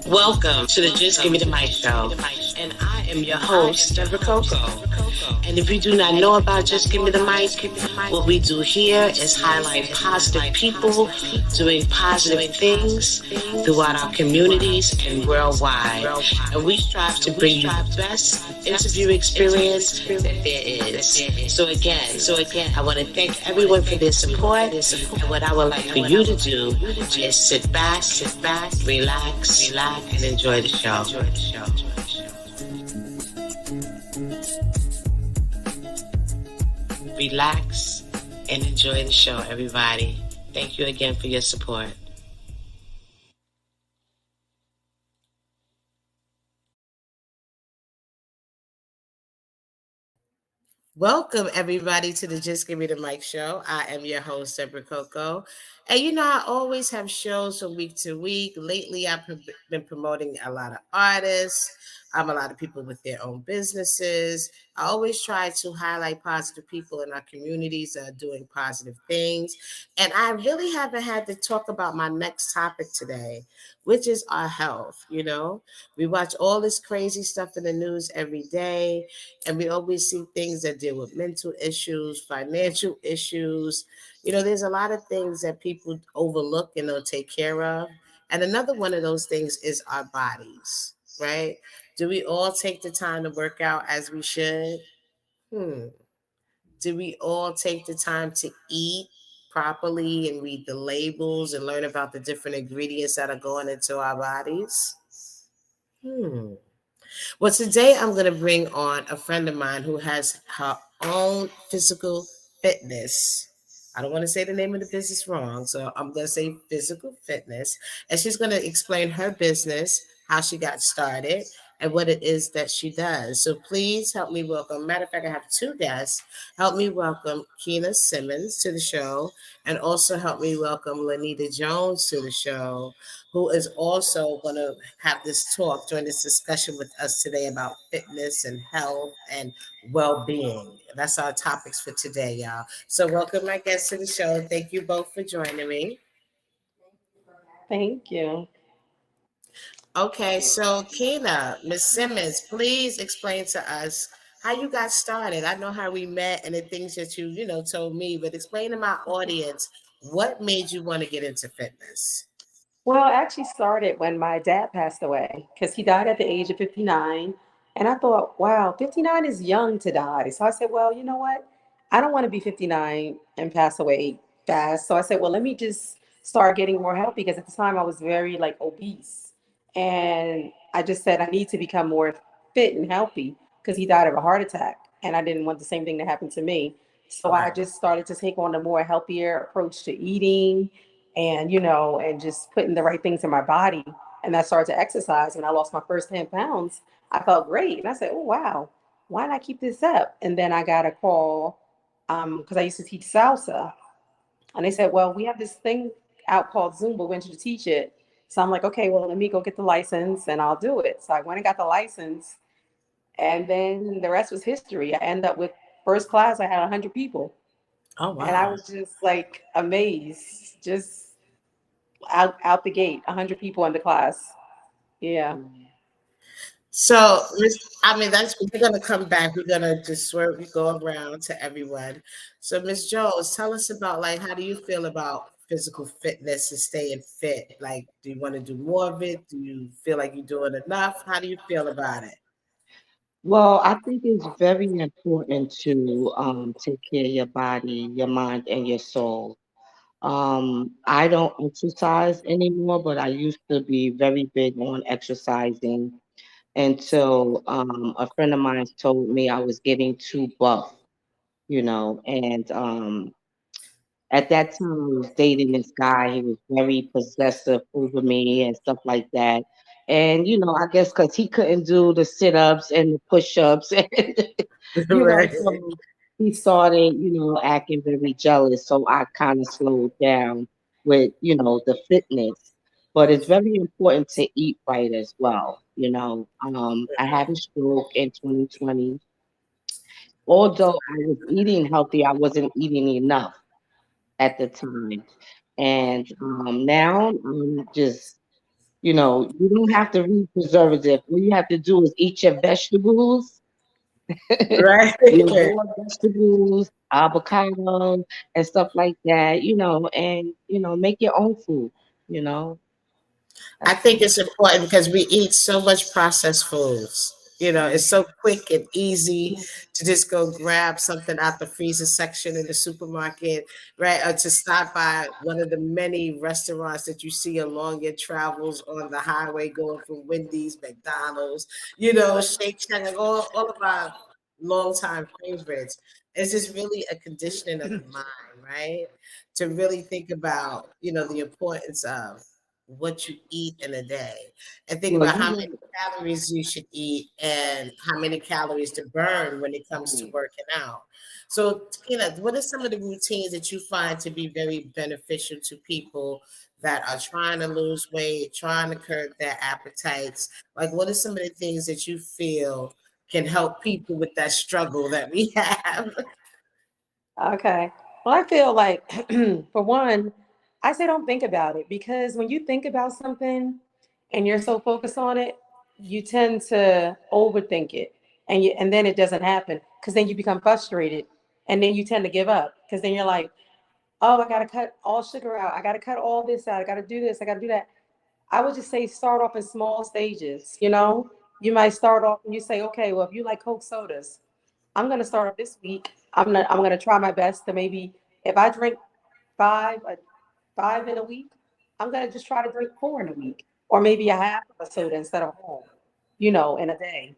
Welcome to the Just Give Me the Mic show, and I am your host, Debra CoCo. And if you do not know about Just Give Me the Mic, what we do here is highlight positive people doing positive things throughout our communities and worldwide. And we strive to bring you the best interview experience that there is. So again, I want to thank everyone for their support. And what I would like for you to do is sit back, relax, and enjoy the show. Relax and enjoy the show, everybody. Thank you again for your support. Welcome, everybody, to the Just Give Me the Mic show. I am your host, Debra CoCo. And I always have shows from week to week. Lately, I've been promoting a lot of artists, a lot of people with their own businesses. I always try to highlight positive people in our communities that are doing positive things. And I really haven't had to talk about my next topic today, which is our health. We watch all this crazy stuff in the news every day, and we always see things that deal with mental issues, financial issues. There's a lot of things that people overlook and don't take care of. And another one of those things is our bodies, right? Do we all take the time to work out as we should? Do we all take the time to eat properly and read the labels and learn about the different ingredients that are going into our bodies? Well, today I'm going to bring on a friend of mine who has her own physical fitness. I don't want to say the name of the business wrong, so I'm going to say physical fitness. And she's going to explain her business, how she got started, and what it is that she does. So please help me welcome. Matter of fact, I have two guests. Help me welcome Keena Simmons to the show, and also help me welcome Lanita Jones to the show, who is also going to have this talk during this discussion with us today about fitness and health and well-being. That's our topics for today, y'all. So welcome my guests to the show. Thank you both for joining me. Thank you. Okay, so Keena, Miss Simmons, please explain to us how you got started. I know how we met and the things that you told me, but explain to my audience what made you want to get into fitness. Well, I actually started when my dad passed away because he died at the age of 59. And I thought, wow, 59 is young to die. So I said, well, you know what? I don't want to be 59 and pass away fast. So I said, well, let me just start getting more healthy because at the time I was very like obese. And I just said, I need to become more fit and healthy because he died of a heart attack. And I didn't want the same thing to happen to me. So I just started to take on a more healthier approach to eating and just putting the right things in my body. And I started to exercise. When I lost my first 10 pounds, I felt great. And I said, oh, wow, why not keep this up? And then I got a call because I used to teach salsa. And they said, well, we have this thing out called Zumba. When you to teach it? So I'm like, okay, well, let me go get the license and I'll do it. So I went and got the license. And then the rest was history. I ended up with first class. I had 100 people. Oh, wow. And I was just like amazed, just out the gate, 100 people in the class. Yeah. So, that's we're gonna come back. We're gonna just swerve, we go around to everyone. So, Miss Jones, tell us about like how do you feel about physical fitness and staying fit? Like, do you want to do more of it? Do you feel like you're doing enough? How do you feel about it? Well, I think it's very important to take care of your body, your mind, and your soul. I don't exercise anymore, but I used to be very big on exercising until a friend of mine told me I was getting too buff, and at that time, I was dating this guy. He was very possessive over me and stuff like that. And, I guess because he couldn't do the sit ups and the push ups, Right. so he started, acting very jealous. So I kind of slowed down with, the fitness. But it's very important to eat right as well. I had a stroke in 2020. Although I was eating healthy, I wasn't eating enough at the time. And now I'm just, you don't have to read preservative. All you have to do is eat your vegetables, Right. your raw vegetables, avocado, and stuff like that, and, make your own food, you know. I That's think it's important because we eat so much processed foods. It's so quick and easy to just go grab something out the freezer section in the supermarket, right? Or to stop by one of the many restaurants that you see along your travels on the highway going from Wendy's, McDonald's, Shake Shack, like all of our longtime favorites. It's just really a conditioning of the mind, right? To really think about, the importance of what you eat in a day and think well, about how many calories you should eat and how many calories to burn when it comes to mm, working out. So, what are some of the routines that you find to be very beneficial to people that are trying to lose weight, trying to curb their appetites? Like, what are some of the things that you feel can help people with that struggle that we have? Okay. Well, I feel like, for one, I say don't think about it because when you think about something and you're so focused on it, you tend to overthink it, and then it doesn't happen because then you become frustrated, and then you tend to give up because then you're like, oh, I got to cut all sugar out. I got to cut all this out. I got to do this. I got to do that. I would just say start off in small stages. You might start off and you say, okay, well, if you like Coke sodas, I'm gonna start off this week. I'm gonna try my best to maybe if I drink five uh, five in a week, I'm gonna just try to drink four in a week, or maybe a half of a soda instead of whole, in a day.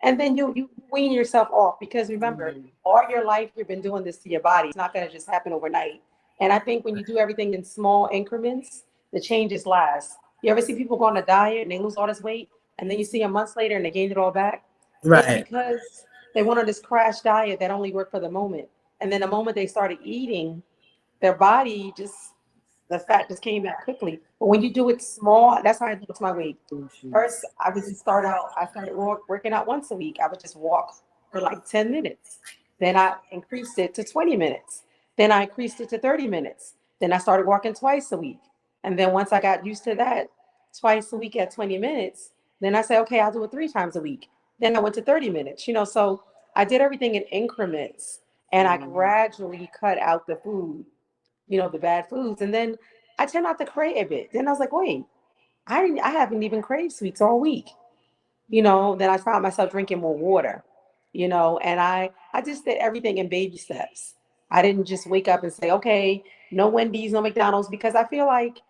And then you wean yourself off because remember, mm, all your life you've been doing this to your body. It's not gonna just happen overnight. And I think when you do everything in small increments, the changes last. You ever see people go on a diet and they lose all this weight, and then you see them months later and they gained it all back? It's Right. because they went on this crash diet that only worked for the moment. And then the moment they started eating, their body just, the fat just came back quickly. But when you do it small, that's how I lose my weight. mm, First, I started working out once a week. I would just walk for like 10 minutes. Then I increased it to 20 minutes. Then I increased it to 30 minutes. Then I started walking twice a week. And then once I got used to that, twice a week at 20 minutes, then I said, okay, I'll do it 3 times a week. Then I went to 30 minutes, so I did everything in increments and I mm. gradually cut out the food, the bad foods. And then I tend not to crave it. Then I was like, wait, I haven't even craved sweets all week. Then I found myself drinking more water, and I just did everything in baby steps. I didn't just wake up and say, okay, no Wendy's, no McDonald's, because I feel like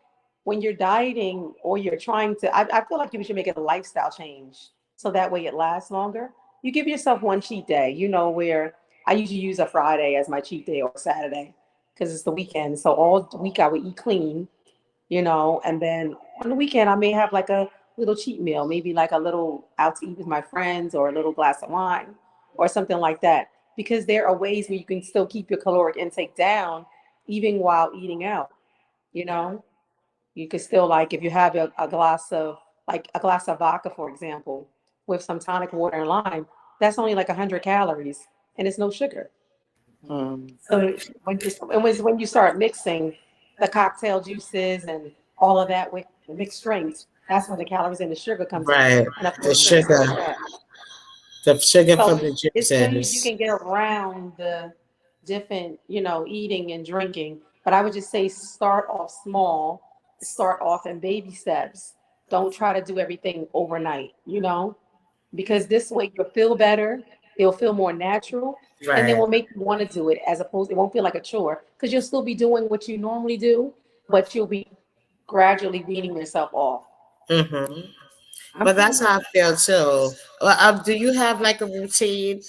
when you're dieting or you're trying to, I feel like you should make it a lifestyle change so that way it lasts longer. You give yourself one cheat day, where I usually use a Friday as my cheat day or Saturday because it's the weekend. So all week I would eat clean, and then on the weekend I may have like a little cheat meal, maybe like a little out to eat with my friends or a little glass of wine or something like that. Because there are ways where you can still keep your caloric intake down even while eating out, you know. You could still like if you have a glass of vodka, for example, with some tonic water and lime, that's only like 100 calories and it's no sugar. Mm. So when you start mixing the cocktail juices and all of that with the mixed drinks, that's when the calories and the sugar comes in. Right. And of The course sugar sugar, burns fat. the sugar from So the it's ways you juices. can get around the different, eating and drinking. But I would just say start off small, start off in baby steps. Don't try to do everything overnight, because this way you'll feel better. It'll feel more natural, and then Right. will make you want to do it as opposed. It won't feel like a chore because you'll still be doing what you normally do, but you'll be gradually weaning yourself off. hmm I'm But that's kind of how I feel too. Well, do you have like a routine,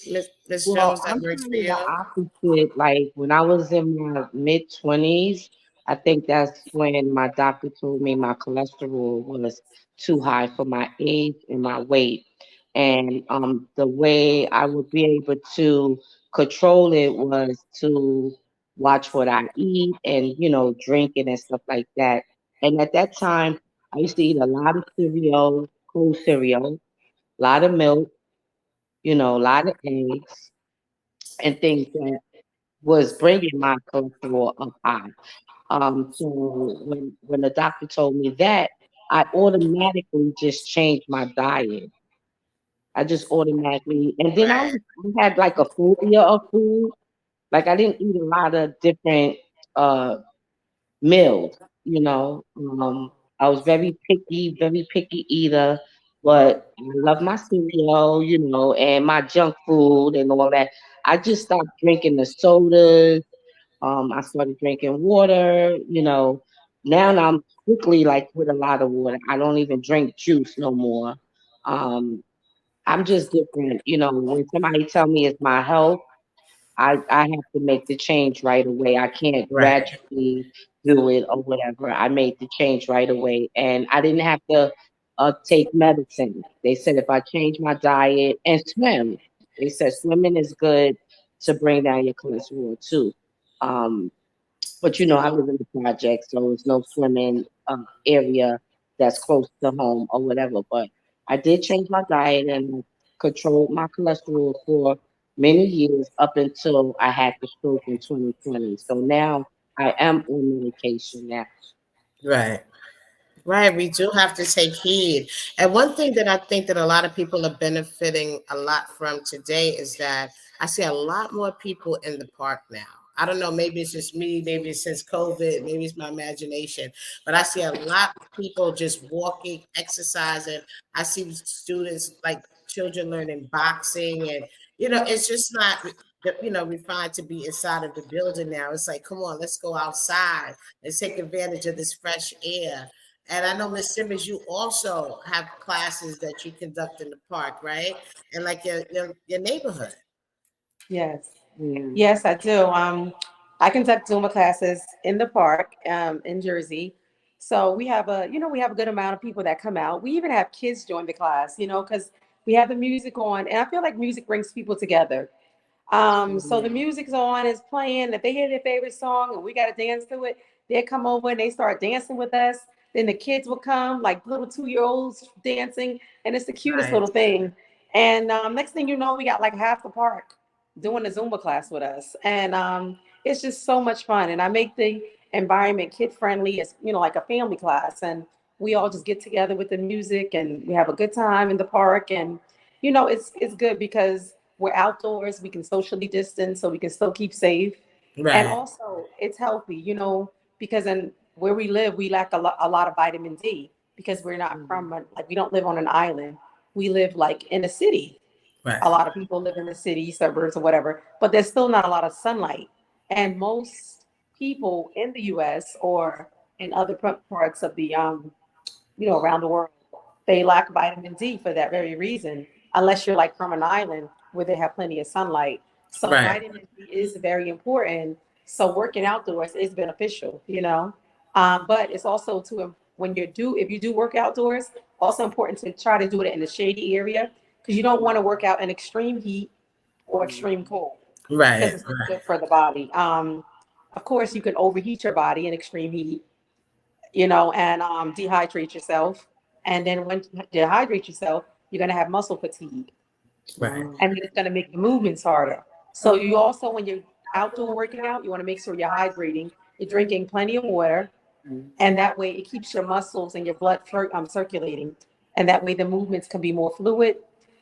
Miss Well, Jones, that I'm works kind for of the you? opposite. Like when I was in my mid 20s, I think that's when my doctor told me my cholesterol was too high for my age and my weight. And the way I would be able to control it was to watch what I eat and, drink it and stuff like that. And at that time, I used to eat a lot of cereal, cold cereal, a lot of milk, a lot of eggs and things that was bringing my cholesterol up high. So when the doctor told me that, I automatically just changed my diet. I just automatically, and then Right. I had like a phobia of food. Like I didn't eat a lot of different uh meals, you know. I was very picky eater, but I love my cereal, you know, and my junk food and all that. I just stopped drinking the sodas. I started drinking water, you know. Now I'm quickly like with a lot of water. I don't even drink juice no more. Um, I'm just different, you know. When somebody tell me it's my health, I have to make the change right away. I can't Right. gradually do it or whatever. I made the change right away, and I didn't have to take medicine. They said if I change my diet and swim, they said swimming is good to bring down your cholesterol too. Um, but you know, I live in the project, so there's no swimming area that's close to home or whatever. But I did change my diet and controlled my cholesterol for many years up until I had the stroke in 2020. So now I am on medication now. Right. Right, we do have to take heed. And one thing that I think that a lot of people are benefiting a lot from today is that I see a lot more people in the park now. I don't know, maybe it's just me, maybe it's since COVID, maybe it's my imagination, but I see a lot of people just walking, exercising. I see students like children learning boxing, and it's just not refined to be inside of the building now. It's like, come on, let's go outside and take advantage of this fresh air. And I know, Miss Simmons, you also have classes that you conduct in the park, right? And like your neighborhood. Yes. Yeah. Yes, I do. I conduct Zumba classes in the park in Jersey. So we have a good amount of people that come out. We even have kids join the class, because we have the music on, and I feel like music brings people together. So the Mhm. music's on, it's playing. If they hear their favorite song and we got to dance to it, they come over and they start dancing with us. Then the kids will come, like little 2-year-olds dancing, and it's the cutest Right. little thing. And next thing you know, we got like half the park doing a Zumba class with us, and it's just so much fun. And I make the environment kid friendly, as like a family class, and we all just get together with the music, and we have a good time in the park, and it's good because we're outdoors. We can socially distance, so we can still keep safe, and Right. also it's healthy. Because in where we live, we lack a lot of vitamin D because we're not Mhm. from like we don't live on an island. We live like in a city. Right. A lot of people live in the city, suburbs, or whatever, but there's still not a lot of sunlight. And most people in the U.S. or in other parts of the around the world, they lack vitamin D for that very reason, unless you're like from an island where they have plenty of sunlight. So Right. vitamin D is very important. So working outdoors is beneficial. But it's also when if you do work outdoors, also important to try to do it in a shady area because you don't want to work out in extreme heat or extreme cold because Right. it's not good for the body. Of course, you can overheat your body in extreme heat, and dehydrate yourself. And then when you dehydrate yourself, you're going to have muscle fatigue, Right. Wow. and then it's going to make the movements harder. So you also, when you're outdoor working out, you want to make sure you're hydrating, you're drinking plenty of water, Mhm. and that way it keeps your muscles and your blood circulating, and that way the movements can be more fluid,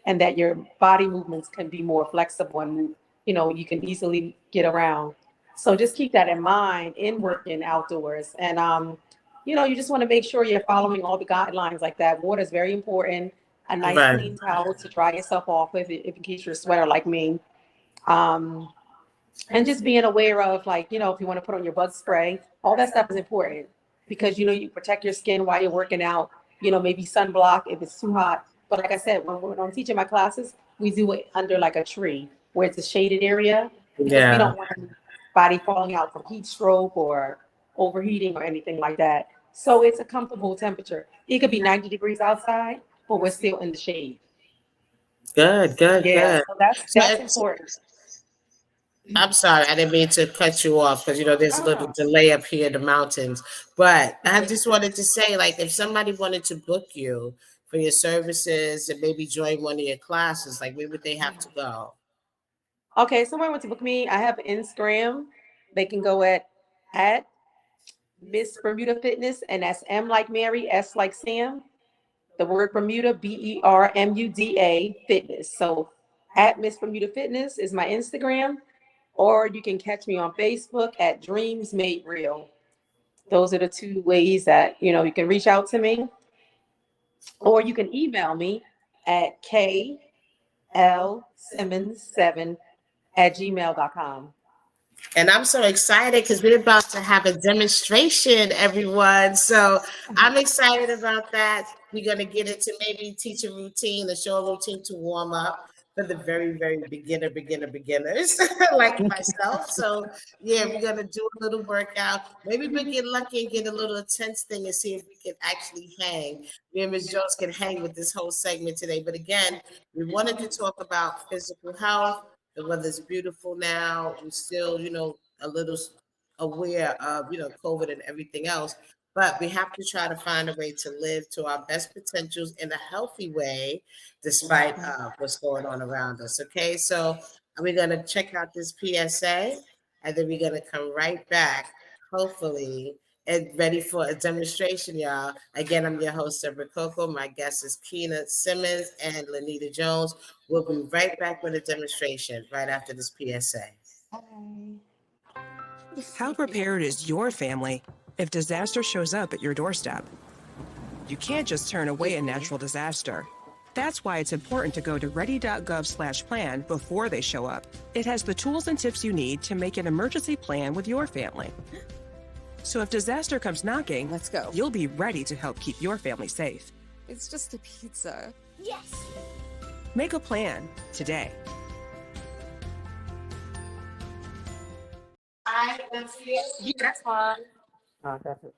and that your body movements can be more flexible and you can easily get around. So just keep that in mind in working outdoors, and you just want to make sure you're following all the guidelines like that. Water is very important. A nice Right. clean towel to dry yourself off with, if in case you're a sweater like me. Um, and just being aware of, like, if you want to put on your bug spray, all that stuff is important because you protect your skin while you're working out. Maybe sunblock if it's too hot. But like I said, when I'm teaching my classes, we do it under like a tree where it's a shaded area because we Yeah. don't want anybody falling out from heat stroke or overheating or anything like that. So it's a comfortable temperature. It could be 90 degrees outside, but we're still in the shade. Good. Good. Yeah, Good. so that's So that's it's, important. I'm sorry, I didn't mean to cut you off because there's a little Oh, delay up here in the mountains. But I no. just wanted to say, like, if somebody wanted to book you for your services and maybe join one of your classes, like, where would they have to go? Okay, someone wants to book me. I have Instagram. They can go at Miss Bermuda Fitness, and that's M like Mary, S like Sam. The word Bermuda, BERMUDA Fitness. So at Miss Bermuda Fitness is my Instagram, or you can catch me on Facebook at Dreams Made Real. Those are the two ways that you can reach out to me, or you can email me at klsimmons7@gmail.com. And I'm so excited because we're about to have a demonstration, everyone. So I'm excited about that. We're going to get into maybe teach a routine, a show routine to warm up for the very, very beginners like myself. So yeah, we're going to do a little workout. Maybe we get lucky and get a little intense thing and see if we can actually hang. Me and Ms. Jones can hang with this whole segment today. But again, we wanted to talk about physical health. The weather's beautiful now. We're still, a little aware of, COVID and everything else. But we have to try to find a way to live to our best potentials in a healthy way, despite what's going on around us. Okay, so we're going to check out this PSA, and then we're going to come right back, hopefully, and ready for a demonstration, y'all. Again, I'm your host, Debra CoCo. My guest is Keena Simmons and Lanita Jones. We'll be right back with a demonstration right after this PSA. How prepared is your family if disaster shows up at your doorstep? You can't just turn away a natural disaster. That's why it's important to go to ready.gov/plan before they show up. It has the tools and tips you need to make an emergency plan with your family. So if disaster comes knocking, Let's go. you'll be ready to help keep your family safe. It's just a pizza. Yes. Make a plan today. That's fine. That's it.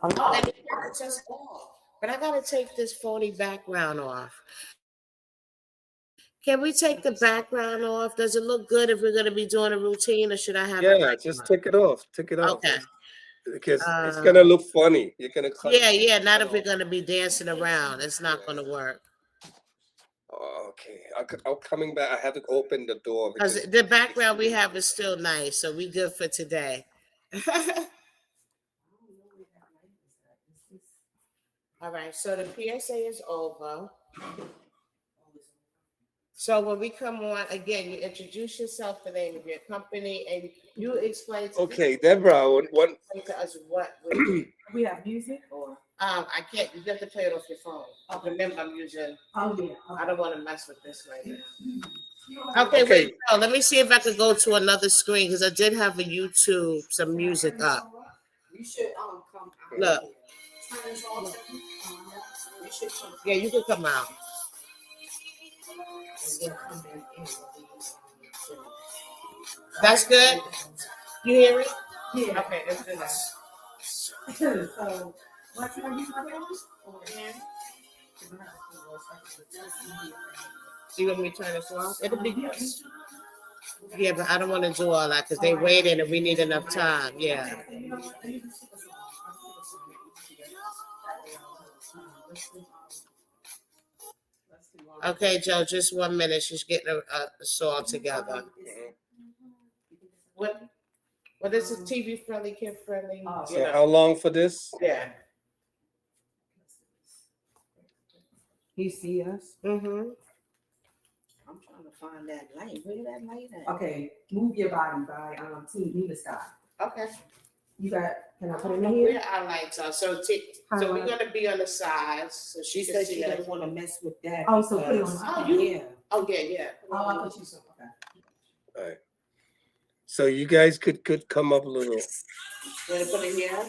Oh, and it's just off. But I gotta take this phony background off. Can we take the background off? Does it look good if we're gonna be doing a routine, or should I have it? Yeah, just take it off. Take it off. Okay. Because it's gonna look funny. You're gonna cut. Yeah. Not if we're gonna be dancing around. It's not gonna work. Oh, okay. I'm coming back. I have to open the door. Because the background we have is still nice, so we good for today. All right, so the PSA is over. So when we come on, again, you introduce yourself, the name of your company, and you explain to Okay, Deborah, what? explain to us what We have music or? I can't, you have to play it off your phone. Remember, I'm using, Oh, yeah. I don't want to mess with this right now. Okay, wait, no, let me see if I could go to another screen, because I did have a YouTube, some music up. You should come. Look. Yeah, you can come out. That's good? You hear it? Yeah. Okay, let's do that. So, what can I use my So you want me to turn this off? It'll be good. Yeah, but I don't want to do all that because they waiting and we need enough time. Yeah. Okay, Joe, just 1 minute. She's getting a song together. What is it? TV friendly, kid friendly? So how long for this? Yeah. You see us? Mm-hmm. I'm trying to find that light. Where that light at? Okay, Move Your Body by Team Nina Scott. Okay. You got, can I put it in Where here? our lights are. So we're gonna be on the sides. So She can said see she us. didn't want to mess with that. Oh, so put it because- on. Yeah. Oh, yeah. Oh, I thought you said, okay. All right. So you guys could come up a little. You wanna put it here?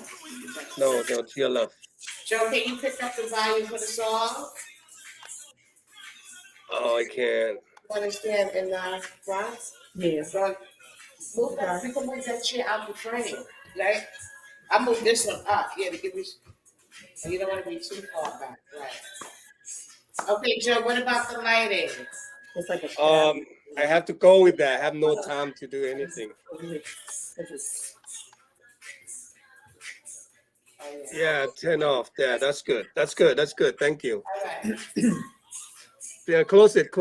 No, to your left. Joe, can you pick up the volume for the song? Oh, I can't. Want to stand in the front? Yeah. So move that, we can move that chair out the frame, right? I move this one up, yeah, to give you, so you don't want to be too far back, right? Okay, Joe, what about the lighting? It's like a I have to go with that. I have no time to do anything. Yeah, 10 off. Yeah, that's good. That's good. That's good. Thank you. All right. Yeah, close it.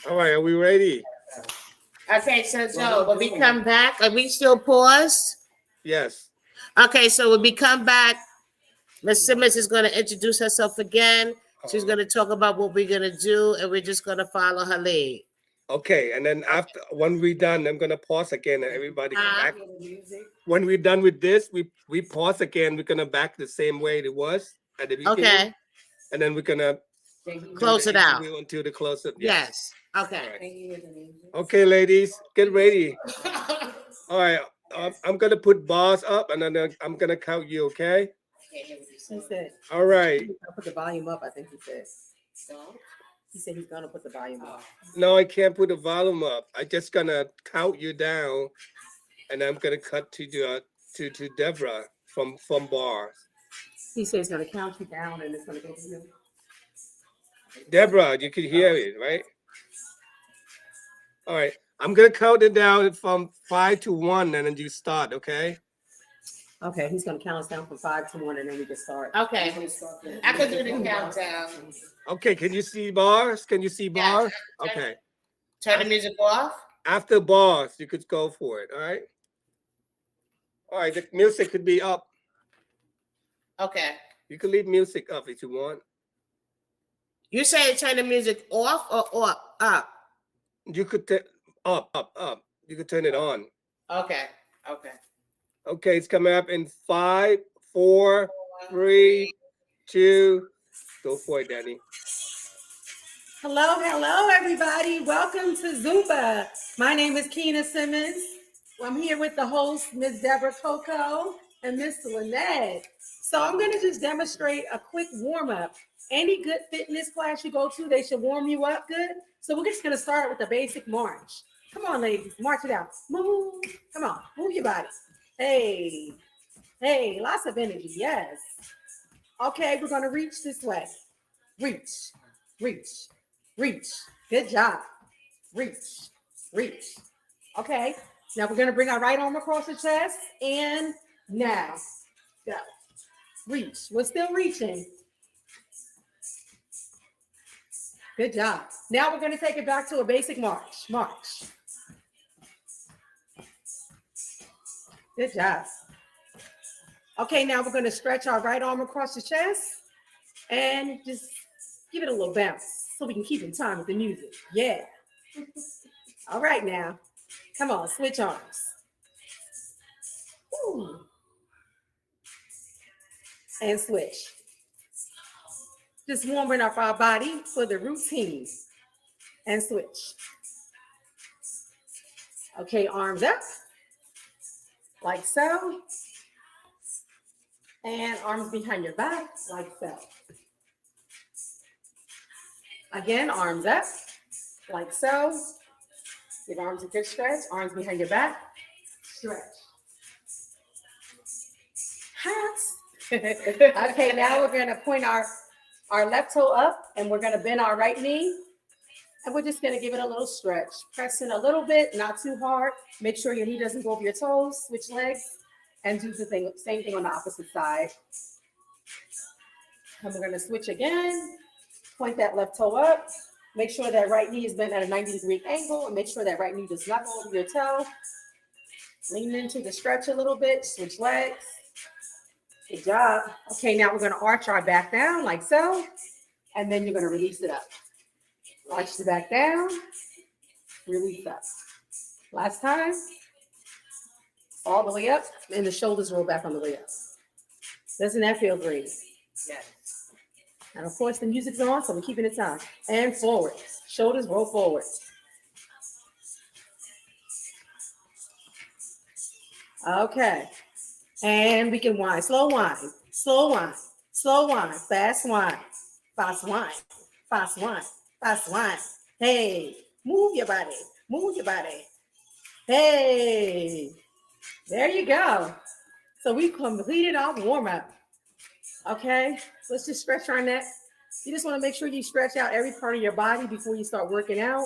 All right, are we ready? Okay, so Joe, when we come back, are we still paused? Yes. Okay, so when we come back, Miss Simmons is going to introduce herself again. She's going to talk about what we're going to do, and we're just going to follow her lead. Okay, and then after when we're done, I'm gonna pause again, and everybody come back. When we're done with this, we pause again. We're gonna back the same way it was at the beginning, Okay, and then we're gonna close it out. until the close up. Yes. Okay. All right. Okay, ladies, get ready. All right, I'm gonna put bars up, and then I'm gonna count you. Okay. He said, All right. he's gonna put the volume up, I think he said. He said he's gonna put the volume up. No, I can't put the volume up. I just gonna count you down, and I'm gonna cut to Debra from bars. He said he's gonna count you down and it's gonna go to you. Debra, you can hear it, right? All right. I'm gonna count it down from 5 to 1, and then you start, okay? Okay, he's gonna count us down from 5 to 1 and then we can start. Okay. I can do the countdown. Okay, can you see bars? Can you see bars? Okay. Turn the music off. After bars, you could go for it, all right? All right, the music could be up. Okay. You can leave music up if you want. You say turn the music off or up? You could up. You could turn it on. Okay. Okay. Okay, it's coming up in 5, 4, 3, 2. Go for it, Danny. Hello, everybody. Welcome to Zumba. My name is Keena Simmons. I'm here with the host, Miss Debra CoCo and Miss Lanita. So I'm going to just demonstrate a quick warm-up. Any good fitness class you go to, they should warm you up good. So we're just going to start with the basic march. Come on, ladies, march it out. Move. Come on, move your body. Hey, lots of energy, yes. Okay, we're going to reach this way. Reach. Good job. Reach. Okay, now we're going to bring our right arm across the chest and now go. Reach. We're still reaching. Good job. Now we're going to take it back to a basic march. Good job. Okay, now we're going to stretch our right arm across the chest and just give it a little bounce so we can keep in time with the music. Yeah. All right, now. Come on, switch arms. Ooh. And switch. Just warming up our body for the routine. And switch. Okay, arms up. Like so. And arms behind your back, like so. Again, arms up, like so. Give arms a good stretch, arms behind your back, stretch. Hats. Okay, now we're gonna point our left toe up and we're gonna bend our right knee. And we're just gonna give it a little stretch. Press in a little bit, not too hard. Make sure your knee doesn't go over your toes, switch legs. And do the same thing on the opposite side. And we're going to switch again. Point that left toe up. Make sure that right knee is bent at a 90-degree angle. And make sure that right knee does not go over your toe. Lean into the stretch a little bit. Switch legs. Good job. Okay, now we're going to arch our back down like so. And then you're going to release it up. Arch the back down. Release up. Last time. All the way up, and the shoulders roll back on the way up. Doesn't that feel great? Yes. And of course, the music's on, so we're keeping it time. And forward. Shoulders roll forward. Okay. And we can whine. Slow whine. Slow whine. Slow whine. Fast whine. Fast whine. Fast whine. Fast whine. Hey. Move your body. Move your body. Hey. There you go. So we completed our warm-up. Okay, let's just stretch our neck. You just want to make sure you stretch out every part of your body before you start working out.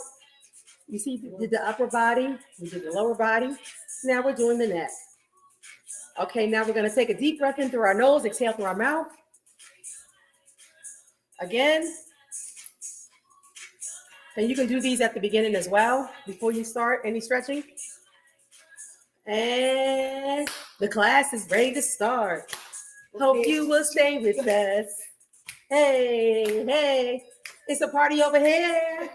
You see, we did the upper body, we did the lower body. Now we're doing the neck. Okay, now we're going to take a deep breath in through our nose, exhale through our mouth. Again. And you can do these at the beginning as well, before you start any stretching. And the class is ready to start. Hope you will stay with us. Hey, hey, it's a party over here.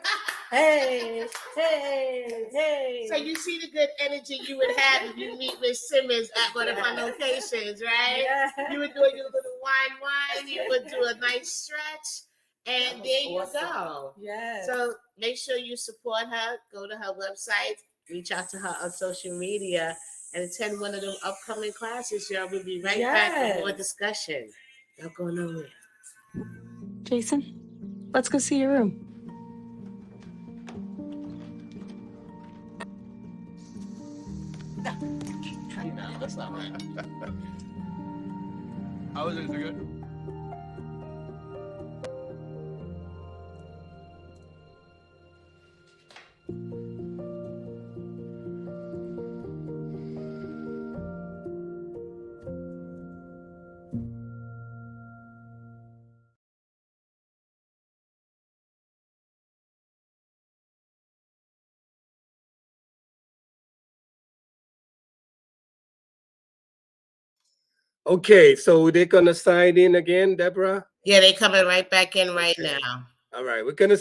Hey, hey, hey. So you see the good energy you would have if you meet Miss Simmons at one of our locations, right? Yeah. You would do your little wine, you would do a nice stretch, and there you go. Yes. So make sure you support her. Go to her website, reach out to her on social media, and attend one of them upcoming classes. Y'all will be right back with more discussion. Don't go nowhere. Jason, let's go see your room. No, that's not right. How was it? Good? Okay, so they're gonna sign in again, Deborah? Yeah, they coming right back in right now. All right, we're gonna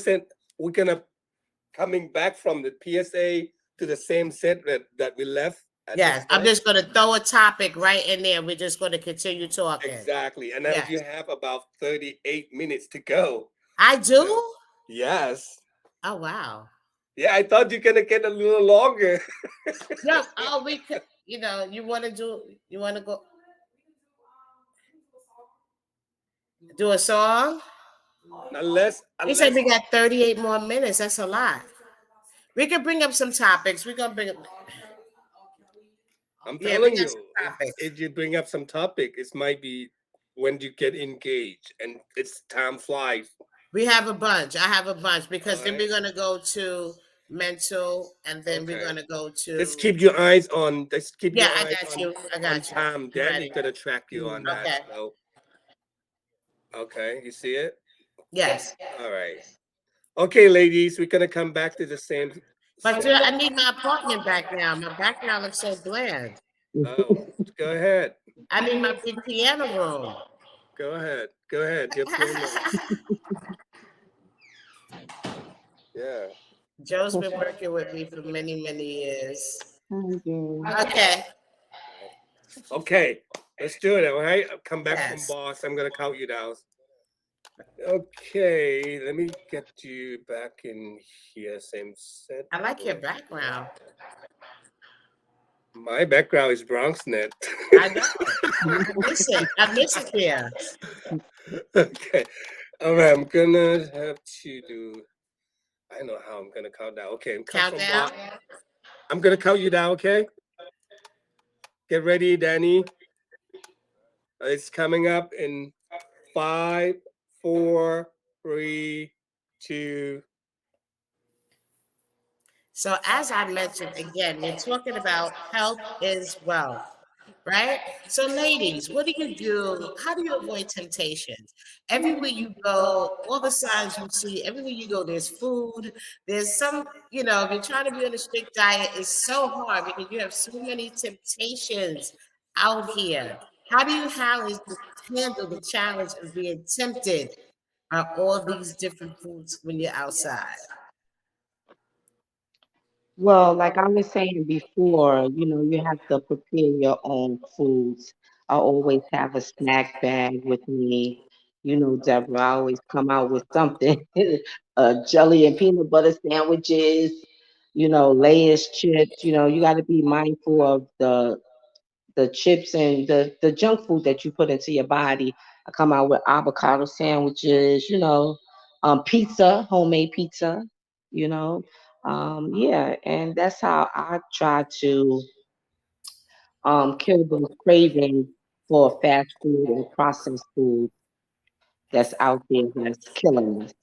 coming back from the PSA to the same set that we left. Yes, I'm just going to throw a topic right in there. We're just going to continue talking. Exactly. And now you have about 38 minutes to go. I do? Yes. Oh, wow. Yeah, I thought you're going to get a little longer. No, we could, you want to go do a song? Unless He said we got 38 more minutes. That's a lot. We could bring up some topics. We're going to bring up. I'm telling you, if you bring up some topic, it might be when you get engaged and it's time flies. We have a bunch. I have a bunch because then we're going to go to mental and then we're going to go to. Let's keep your eyes on. Let's keep your eyes I got you. I got you. Time. Danny's going to track you on that. Okay. So. Okay, you see it? Yes. All right. Okay, ladies, we're going to come back to the same. But I need my apartment back now. My background looks so bland. Oh, go ahead. I need my big piano room. Go ahead. Go ahead. Your piano. Yeah. Joe's been working with me for many, many years. Thank you. Okay. Okay, let's do it. All right. Come back from boss. I'm going to count you down. Okay, let me get you back in here. Same set. I like your background. My background is BronxNet. I know. I miss it here. Okay. All right, I'm gonna have to do. I know how I'm gonna count down. Okay, count down. I'm gonna count you down. Okay. Get ready, Danny. It's coming up in 5, 4, 3, 2. So as I mentioned again, we're talking about health is wealth, right? So ladies, what do you do? How do you avoid temptations? Everywhere you go, all the signs you see, everywhere you go, there's food. There's some, if you're trying to be on a strict diet, it's so hard because you have so many temptations out here. How do you handle the challenge of being tempted by all these different foods when you're outside? Well, like I was saying before, you have to prepare your own foods. I always have a snack bag with me. Deborah, I always come out with something. Jelly and peanut butter sandwiches, Lay's chips. You got to be mindful of the chips and the junk food that you put into your body. I come out with avocado sandwiches, pizza, homemade pizza, yeah, and that's how I try to kill those cravings for fast food and processed food that's out there that's killing us.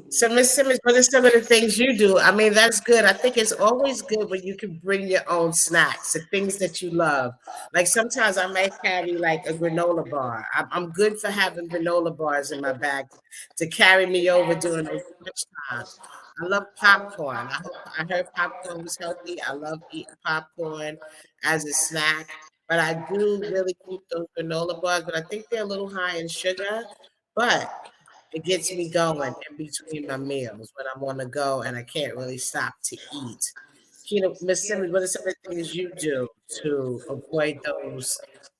So, Miss Simmons, what are some of the things you do? I mean, that's good. I think it's always good when you can bring your own snacks, the things that you love. Like sometimes I might carry like a granola bar. I'm good for having granola bars in my bag to carry me over during those lunch times. I love popcorn. I heard popcorn was healthy. I love eating popcorn as a snack, but I do really keep those granola bars. But I think they're a little high in sugar. But it gets me going in between my meals when I'm on the go and I can't really stop to eat. Miss Simmons, what are some of the things you do to avoid those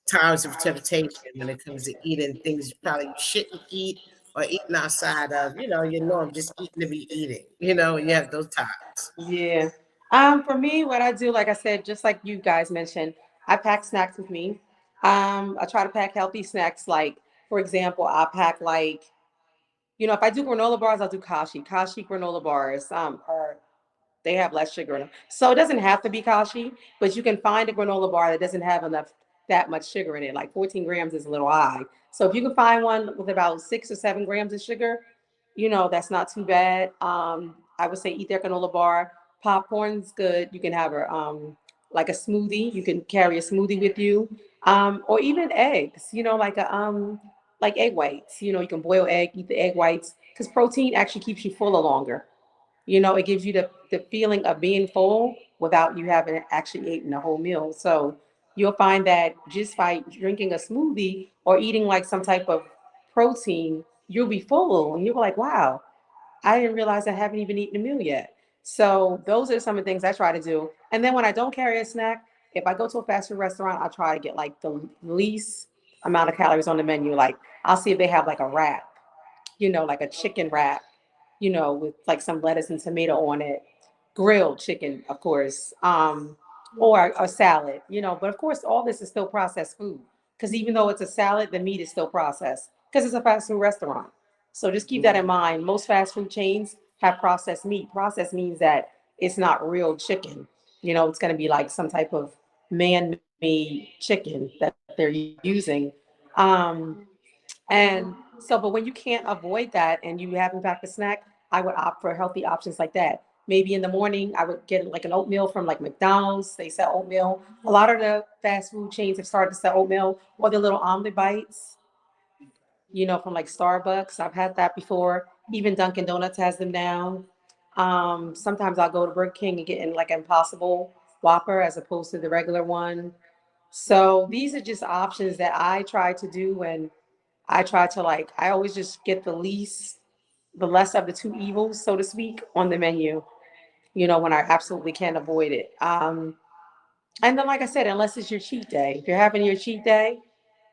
times of temptation when it comes to eating things you probably shouldn't eat or eating outside of, your norm, just eating to be eating, and you have those times. Yeah. For me, what I do, like I said, just like you guys mentioned, I pack snacks with me. I try to pack healthy snacks. Like, for example, I pack like, if I do granola bars, I'll do kashi granola bars. Or they have less sugar in them. So it doesn't have to be kashi, but you can find a granola bar that doesn't have enough that much sugar in it. Like 14 grams is a little high. So if you can find one with about 6 or 7 grams of sugar, that's not too bad. I would say eat their granola bar. Popcorn's good. You can have a like a smoothie. You can carry a smoothie with you. Or even eggs, like egg whites. You can boil egg, eat the egg whites, because protein actually keeps you fuller longer. It gives you the feeling of being full without you having actually eaten a whole meal. So you'll find that just by drinking a smoothie or eating like some type of protein, you'll be full and you'll be like, wow, I didn't realize I haven't even eaten a meal yet. So those are some of the things I try to do. And then when I don't carry a snack, if I go to a fast food restaurant, I try to get like the least amount of calories on the menu. Like I'll see if they have like a wrap, like a chicken wrap, with like some lettuce and tomato on it, grilled chicken, of course, or a salad, But of course, all this is still processed food because even though it's a salad, the meat is still processed because it's a fast food restaurant. So just keep that in mind. Most fast food chains have processed meat. Processed means that it's not real chicken. It's going to be like some type of man-made chicken that they're using. Um, and so, but when you can't avoid that and you haven't packed a snack, I would opt for healthy options like that. Maybe in the morning, I would get like an oatmeal from like McDonald's. They sell oatmeal. A lot of the fast food chains have started to sell oatmeal or the little omelet bites, from like Starbucks. I've had that before. Even Dunkin' Donuts has them now. Sometimes I'll go to Burger King and get in like Impossible Whopper as opposed to the regular one. So these are just options that I try to do when I try to like, I always just get the less of the two evils, so to speak, on the menu, when I absolutely can't avoid it. And then, like I said, unless it's your cheat day, if you're having your cheat day,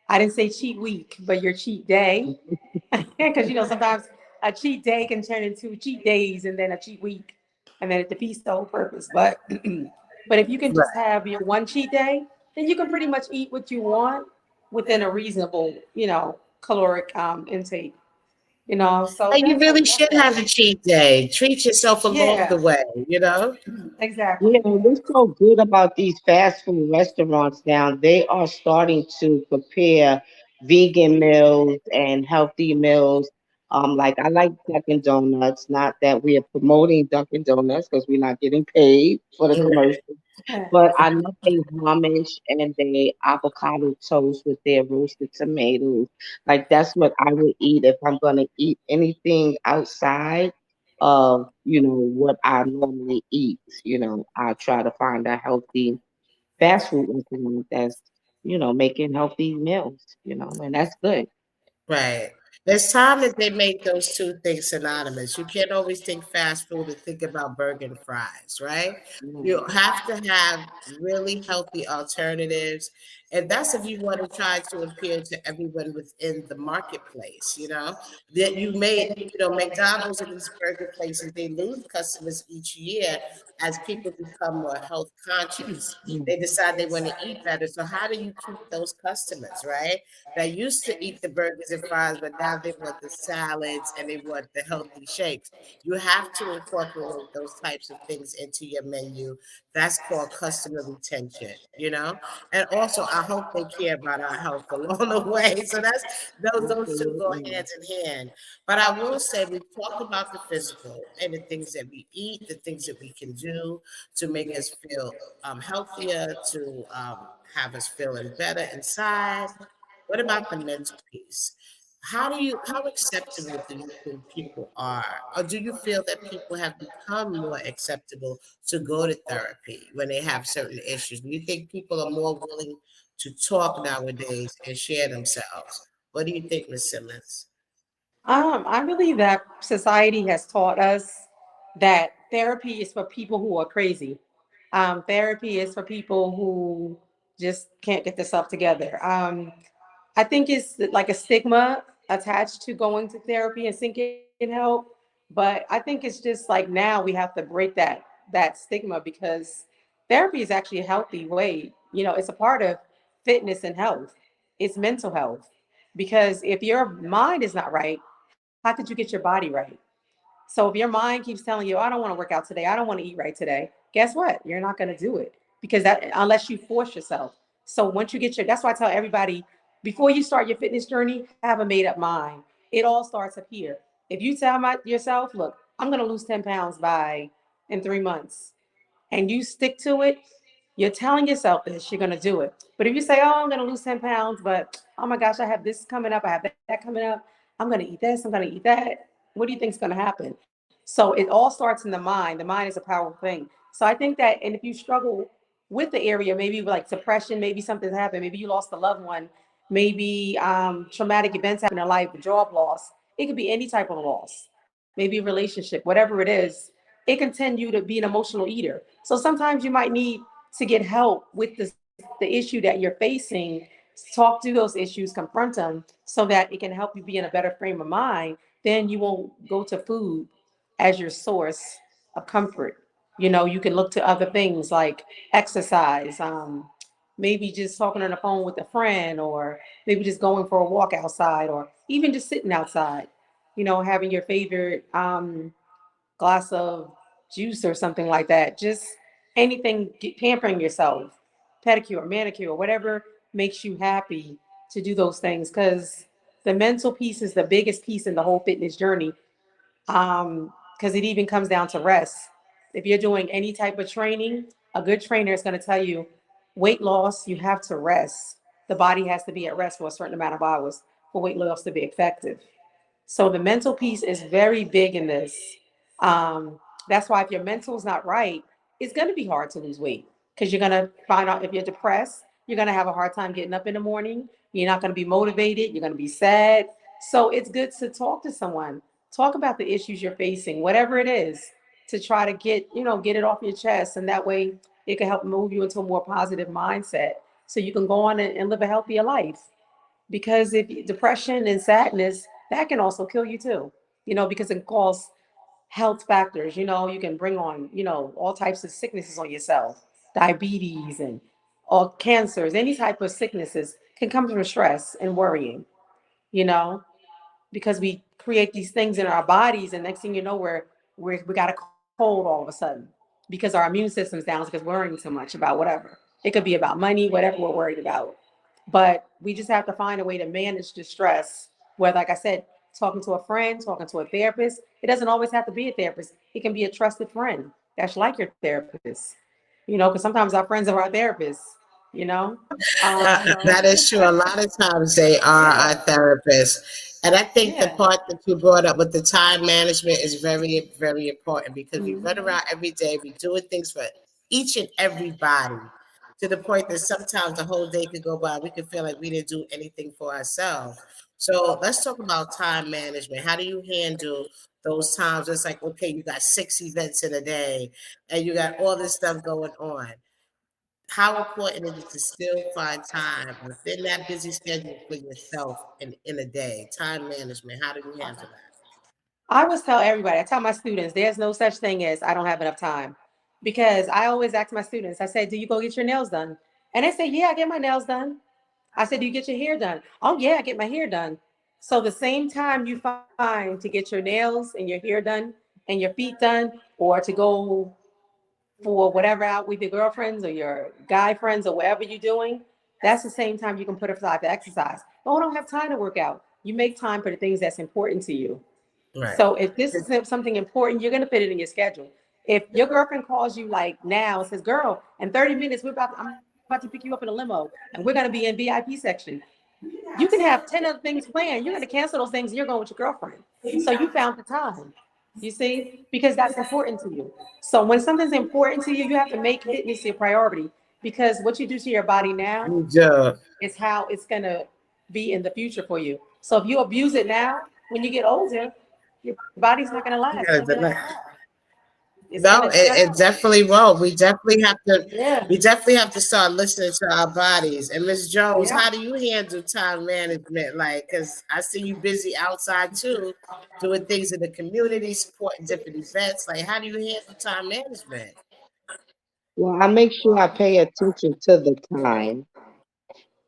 I didn't say cheat week, but your cheat day, because, sometimes a cheat day can turn into cheat days and then a cheat week, and then it defeats the whole purpose. But, but if you can just have your one cheat day, then you can pretty much eat what you want within a reasonable, caloric intake. So And you really that's should what I have a do. cheat day. Treat yourself along the Yeah, way. Yeah, exactly. what's so good about these fast food restaurants now, they are starting to prepare vegan meals and healthy meals. Like I like Dunkin' Donuts, not that we are promoting Dunkin' Donuts because we're not getting paid for the commercial. But I love their homage and their avocado toast with their roasted tomatoes. Like that's what I would eat if I'm gonna eat anything outside of, what I normally eat. I try to find a healthy fast food restaurant that's, making healthy meals, and that's good. Right. It's time that they make those two things synonymous. You can't always think fast food and think about burger and fries, right? You Yeah. have to have really healthy alternatives. And that's if you want to try to appeal to everyone within the marketplace. That you made, McDonald's and these burger places, they lose customers each year as people become more health conscious. They decide they want to eat better. So how do you keep those customers, right? That used to eat the burgers and fries, but now they want the salads and they want the healthy shakes. You have to incorporate those types of things into your menu. That's called customer retention. And also, I hope they care about our health along the way. So those two go Absolutely. hands in hand. But I will say we've talked about the physical and the things that we eat, the things that we can do to make us feel healthier, to have us feeling better inside. What about the mental piece? how acceptable do you think people are, or do you feel that people have become more acceptable to go to therapy when they have certain issues? Do you think people are more willing to talk nowadays and share themselves? What do you think, Miss Simmons? I believe that society has taught us that therapy is for people who are crazy. Therapy is for people who just can't get themselves together. I think it's like a stigma attached to going to therapy and seeking help. But I think it's just like now we have to break that stigma, because therapy is actually a healthy way. You know, it's a part of fitness and health. It's mental health. Because if your mind is not right, how could you get your body right? So if your mind keeps telling you, I don't want to work out today, I don't want to eat right today, guess what? You're not going to do it, because that, unless you force yourself. So once you get your, that's why I tell everybody, before you start your fitness journey, have a made up mind. It all starts up here. If you tell yourself, look, I'm going to lose 10 pounds by in 3 months, and you stick to it, you're telling yourself this, you're going to do it. But if you say, oh, I'm going to lose 10 pounds, but oh my gosh, I have this coming up, I have that coming up, I'm going to eat this, I'm going to eat that, what do you think is going to happen? So it all starts in the mind. The mind is a powerful thing. So I think that, and if you struggle with the area, maybe like depression, maybe something's happened, maybe you lost a loved one, maybe traumatic events happen in life, job loss, it could be any type of loss, maybe a relationship, whatever it is, it can tend you to be an emotional eater. So sometimes you might need to get help with the issue that you're facing, talk through those issues, confront them, so that it can help you be in a better frame of mind. Then you won't go to food as your source of comfort. You know, you can look to other things like exercise, maybe just talking on the phone with a friend, or maybe just going for a walk outside, or even just sitting outside, you know, having your favorite glass of juice or something like that. Just anything, pampering yourself, pedicure, manicure, whatever makes you happy to do those things. Because the mental piece is the biggest piece in the whole fitness journey. Because it even comes down to rest. If you're doing any type of training, a good trainer is going to tell you weight loss, you have to rest. The body has to be at rest for a certain amount of hours for weight loss to be effective. So the mental piece is very big in this. Um, that's why if your mental is not right, it's going to be hard to lose weight, because you're going to find out if you're depressed, you're going to have a hard time getting up in the morning. You're not going to be motivated. You're going to be sad. So it's good to talk to someone, talk about the issues you're facing, whatever it is, to try to get, you know, get it off your chest. And that way it can help move you into a more positive mindset, so you can go on and live a healthier life. Because if depression and sadness, that can also kill you too, you know, because it causes health factors. You know, you can bring on, you know, all types of sicknesses on yourself, diabetes and all cancers, any type of sicknesses can come from stress and worrying, you know, because we create these things in our bodies, and next thing you know, we got a cold all of a sudden because our immune system's down, because we're worrying so much about whatever. It could be about money, whatever we're worried about. But we just have to find a way to manage the stress. Where, like I said, talking to a friend, talking to a therapist. It doesn't always have to be a therapist. It can be a trusted friend that's like your therapist. You know, because sometimes our friends are our therapists. You know, so That is true. A lot of times they are our yeah, therapists. And I think the yeah. part that you brought up with the time management is very, very important, because we run Mhm. around every day, we doing things for each and everybody, to the point that sometimes the whole day could go by. We could feel like we didn't do anything for ourselves. So let's talk about time management. How do you handle those times? It's like, okay, you got 6 events in a day and you got all this stuff going on. How important is it to still find time within that busy schedule for yourself in a day? Time management, how do you handle that? I always tell everybody, I tell my students, there's no such thing as I don't have enough time. Because I always ask my students, I said, do you go get your nails done? And they say, yeah, I get my nails done. I said, do you get your hair done? Oh, yeah, I get my hair done. So the same time you find to get your nails and your hair done and your feet done, or to go for whatever out with your girlfriends or your guy friends or whatever you're doing, that's the same time you can put aside to exercise. Oh, I don't have time to work out. You make time for the things that's important to you. Right. So if this is something important, you're gonna fit it in your schedule. If your girlfriend calls you like now and says, "Girl, in 30 minutes I'm about to pick you up in a limo, and we're gonna be in VIP section," You can have 10 other things planned. You're going to cancel those things and you're going with your girlfriend. So you found the time, you see, because that's important to you. So when something's important to you, you have to make fitness your priority, because what you do to your body now Yeah. is how it's going to be in the future for you. So if you abuse it now, when you get older, your body's not going to last. It's going to No, it definitely won't. Yeah. We definitely have to start listening to our bodies. And Miss Jones, Yeah. how do you handle time management? Like, because I see you busy outside too, doing things in the community, supporting different events. Like, how do you handle time management? Well, I make sure I pay attention to the time,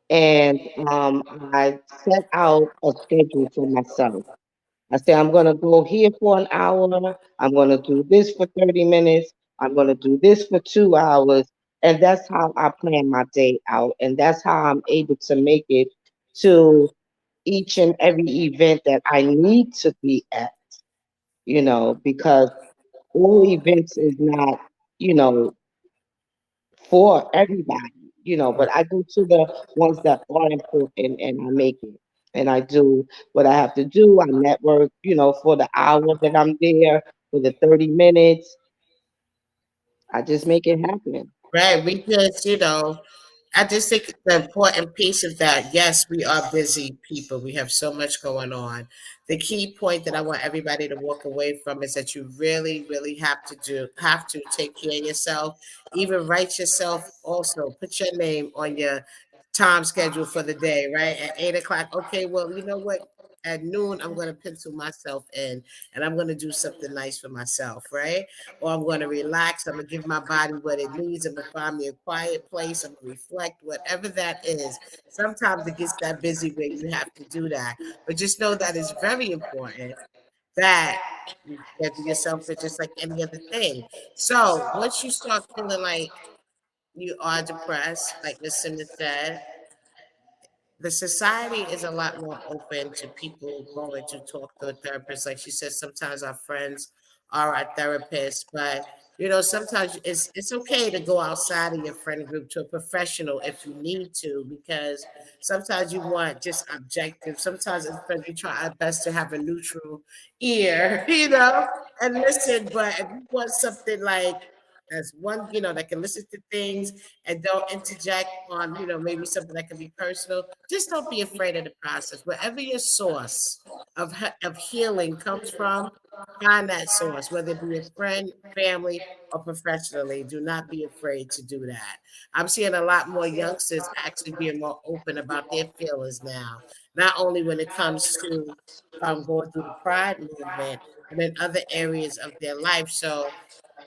and I set out a schedule for myself. I say I'm gonna go here for an hour. I'm gonna do this for 30 minutes. I'm gonna do this for 2 hours, and that's how I plan my day out, and that's how I'm able to make it to each and every event that I need to be at. Because all events is not, you know, for everybody, but I go to the ones that are important and I make it. And I do what I have to do. I network, for the hour that I'm there, for the 30 minutes. I just make it happen. Right. We just, I just think the important piece of that, yes, we are busy people. We have so much going on. The key point that I want everybody to walk away from is that you really, really have to take care of yourself. Even write yourself also, put your name on your time schedule for the day, right? At 8 o'clock. Okay, well, you know what? At noon, I'm going to pencil myself in and I'm going to do something nice for myself, right? Or I'm going to relax. I'm going to give my body what it needs. I'm going to find me a quiet place. I'm going to reflect, whatever that is. Sometimes it gets that busy where you have to do that. But just know that it's very important that you schedule yourself for just like any other thing. So once you start feeling like you are depressed, like Miss Simmons said, the society is a lot more open to people going to talk to a therapist. Like she said, sometimes our friends are our therapists, but sometimes it's okay to go outside of your friend group to a professional if you need to, because sometimes you want just objective. Sometimes as friends we try our best to have a neutral ear, and listen. But if you want something like as one, that can listen to things and don't interject on, maybe something that can be personal. Just don't be afraid of the process. Wherever your source of healing comes from, find that source, whether it be a friend, family, or professionally. Do not be afraid to do that. I'm seeing a lot more youngsters actually being more open about their feelings now, not only when it comes to going through the pride movement, but in other areas of their life. So,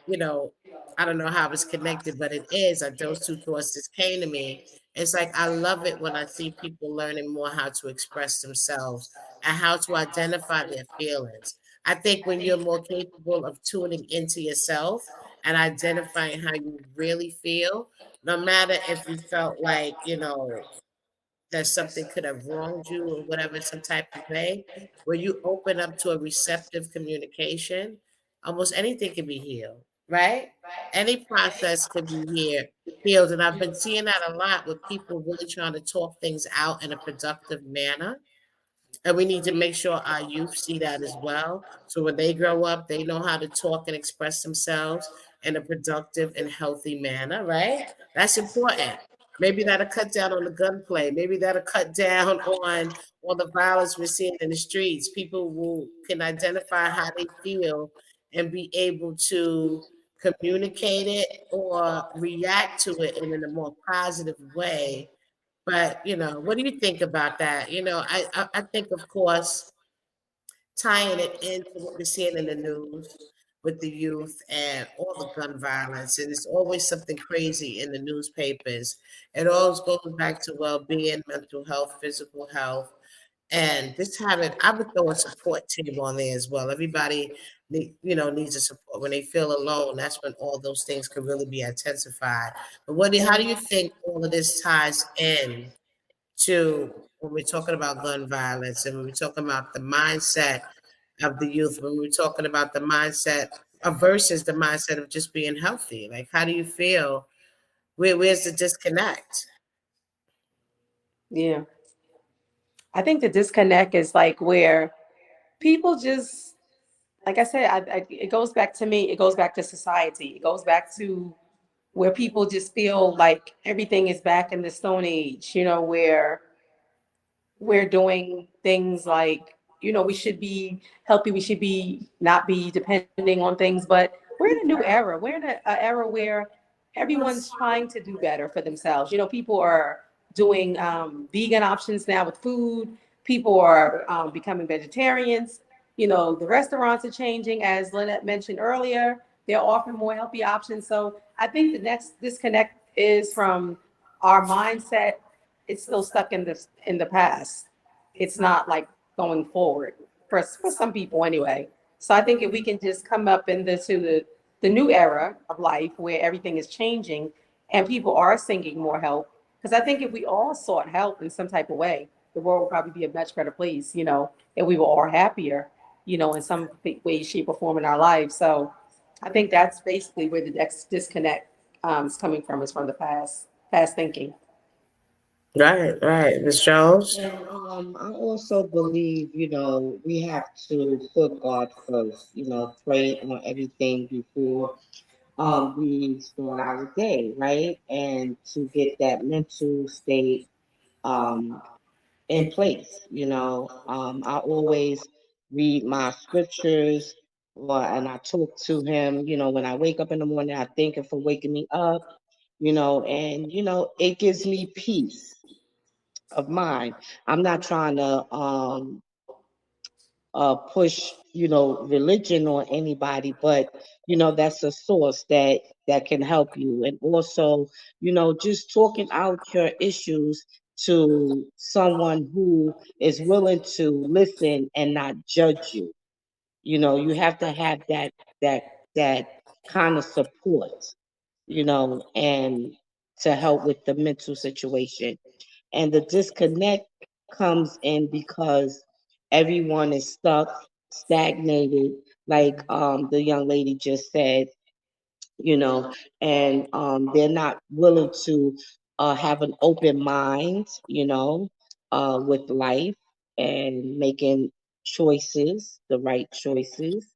you know, I don't know how it's connected, but it is. Like those two thoughts just came to me. It's like I love it when I see people learning more how to express themselves and how to identify their feelings. I think when you're more capable of tuning into yourself and identifying how you really feel, no matter if you felt like, that something could have wronged you or whatever, some type of way, when you open up to a receptive communication, almost anything can be healed, right? Any process could be healed. And I've been seeing that a lot with people really trying to talk things out in a productive manner. And we need to make sure our youth see that as well. So when they grow up, they know how to talk and express themselves in a productive and healthy manner, right? That's important. Maybe that'll cut down on the gunplay. Maybe that'll cut down on all the violence we're seeing in the streets. People will can identify how they feel and be able to communicate it or react to it in a more positive way. But, what do you think about that? I think, of course, tying it into what we're seeing in the news with the youth and all the gun violence, and it's always something crazy in the newspapers. It always goes back to well-being, mental health, physical health, and just having, I would throw a support team on there as well. Everybody needs a support. When they feel alone, that's when all those things can really be intensified. But how do you think all of this ties in to when we're talking about gun violence and when we're talking about the mindset of the youth, when we're talking about the mindset of versus the mindset of just being healthy? Like, how do you feel? Where's the disconnect? Yeah. I think the disconnect is like where people just, like I said, it goes back to me. It goes back to society. It goes back to where people just feel like everything is back in the Stone Age, where we're doing things like, we should be healthy, we should be not be depending on things, but we're in a new era. We're in a era where everyone's trying to do better for themselves. People are doing vegan options now with food. People are becoming vegetarians. The restaurants are changing, as Lynette mentioned earlier. They're offering more healthy options. So I think the next disconnect is from our mindset. It's still stuck in the past. It's not like going forward for some people anyway. So I think if we can just come up into the new era of life where everything is changing and people are seeking more help, because I think if we all sought help in some type of way, the world would probably be a much better place, and we were all happier, in some way, shape, or form in our lives. So I think that's basically where the next disconnect is coming from, is from the past thinking. Right, right. Miss Jones. And I also believe, we have to put God first, pray on everything before we start our day, right? And to get that mental state um in place, I always read my scriptures and I talk to him, when I wake up in the morning, I thank him for waking me up, and it gives me peace of mind. I'm not trying to push religion on anybody, but that's a source that can help you. And also, just talking out your issues to someone who is willing to listen and not judge you. You have to have that that kind of support, and to help with the mental situation. And the disconnect comes in because everyone is stuck, stagnated, like the young lady just said, you know, and they're not willing to have an open mind, with life and making choices, the right choices.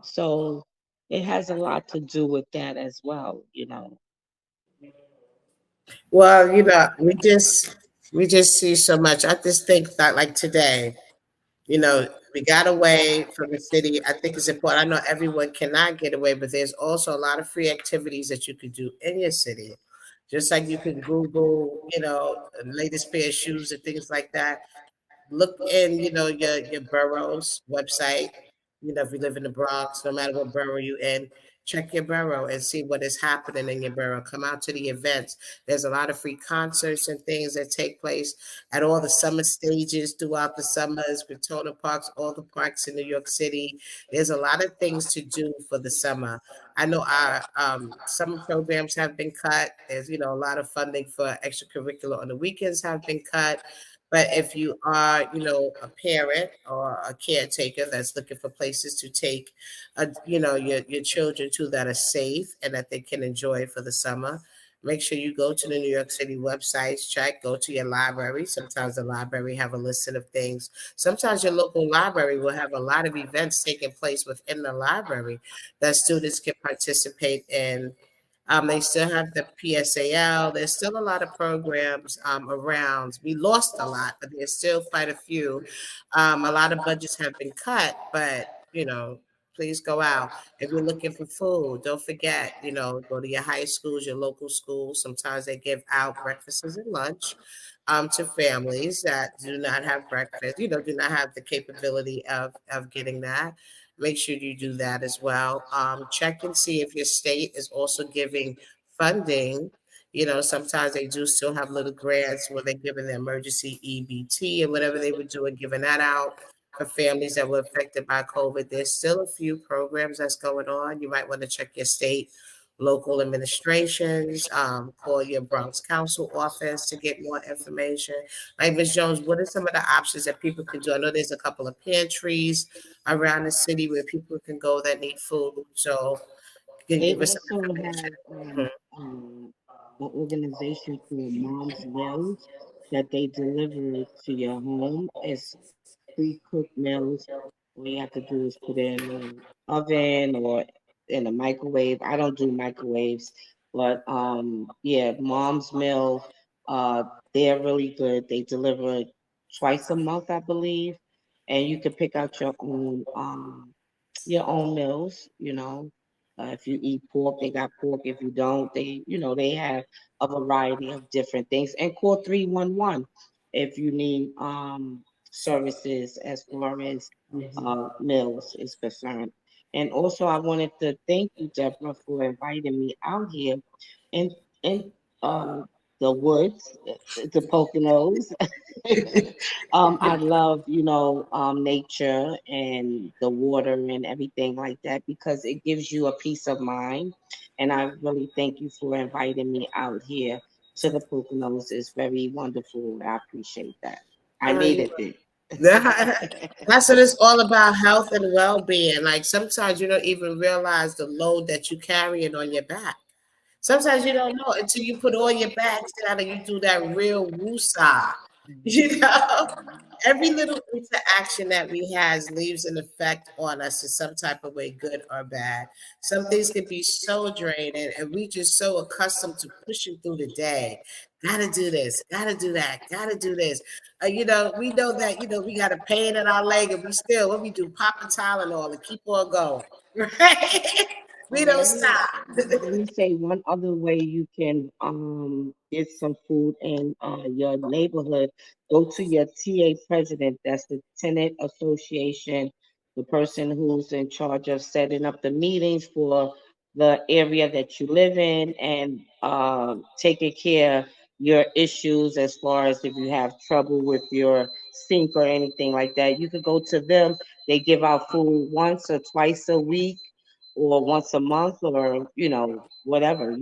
So it has a lot to do with that as well. Well, we just see so much. I just think that like today, we got away from the city. I think it's important. I know everyone cannot get away, but there's also a lot of free activities that you could do in your city. Just like you can Google, latest pair of shoes and things like that. Look in, your borough's website. If you live in the Bronx, no matter what borough you're in, check your borough and see what is happening in your borough. Come out to the events. There's a lot of free concerts and things that take place at all the summer stages throughout the summers, Petona Parks, all the parks in New York City. There's a lot of things to do for the summer. I know our summer programs have been cut. There's, a lot of funding for extracurricular on the weekends have been cut. But if you are, a parent or a caretaker that's looking for places to take, your children to that are safe and that they can enjoy for the summer, make sure you go to the New York City websites, check, go to your library. Sometimes the library have a list of things. Sometimes your local library will have a lot of events taking place within the library that students can participate in. They still have the PSAL. There's still a lot of programs around. We lost a lot, but there's still quite a few. A lot of budgets have been cut, but please go out. If you're looking for food, don't forget, go to your high schools, your local schools. Sometimes they give out breakfasts and lunch to families that do not have breakfast, do not have the capability of getting that. Make sure you do that as well. Check and see if your state is also giving funding. Sometimes they do still have little grants where they're giving the emergency EBT or whatever they were doing, giving that out for families that were affected by COVID. There's still a few programs that's going on. You might want to check your state local administrations, call your Bronx Council office to get more information. Like Ms. Jones, what are some of the options that people can do? I know there's a couple of pantries around the city where people can go that need food. So you can They give us some also information. have an organization called Mom's World. that they deliver to your home. It's pre-cooked meals. All you have to do is put it in the oven or in a microwave. I don't do microwaves, but yeah, Mom's Mill, uh, they're really good. They deliver twice a month, I believe, and you can pick out your own meals. If you eat pork, they got pork. If you don't, they have a variety of different things. And call 311 if you need services as far as meals is concerned. And also, I wanted to thank you, Deborah, for inviting me out here in in uh, the woods, the Poconos. I love, nature and the water and everything like that because it gives you a peace of mind. And I really thank you for inviting me out here to the Poconos. It's very wonderful. I appreciate that. I needed it. That's what it's all about, health and well-being. Like sometimes you don't even realize the load that you're carrying on your back. Sometimes you don't know until you put all your bags down and you do that real woosah. You know, every little interaction that we has leaves an effect on us in some type of way, good or bad. Some things can be so draining, and we just so accustomed to pushing through the day. Gotta do this, gotta do that, gotta do this. We know that we got a pain in our leg, and we still what we do, pop a Tylenol and keep on going. Right? We Well, don't let me stop. let me say one other way you can get some food in your neighborhood. Go to your TA president. That's the tenant association, the person who's in charge of setting up the meetings for the area that you live in and taking care of your issues as far as if you have trouble with your sink or anything like that. You could go to them. They give out food once or twice a week or once a month or whatever.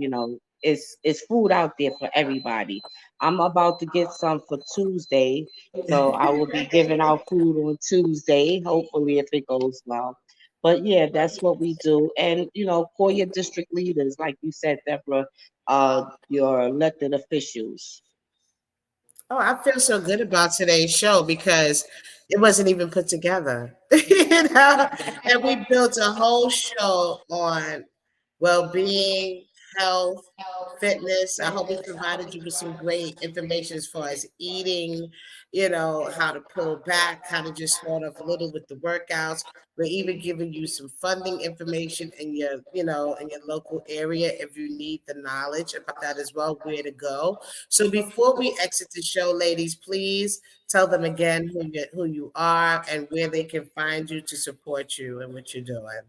It's food out there for everybody. I'm about to get some for Tuesday, so I will be giving out food on Tuesday, hopefully if it goes well. But yeah, that's what we do. And call your district leaders, like you said, Deborah, your elected officials. Oh, I feel so good about today's show because it wasn't even put together. And we built a whole show on well-being, health, fitness. I hope we provided you with some great information as far as eating, how to pull back, how to just start off a little with the workouts. We're even giving you some funding information in your local area if you need the knowledge about that as well, where to go. So before we exit the show, ladies, please tell them again who you are and where they can find you to support you and what you're doing.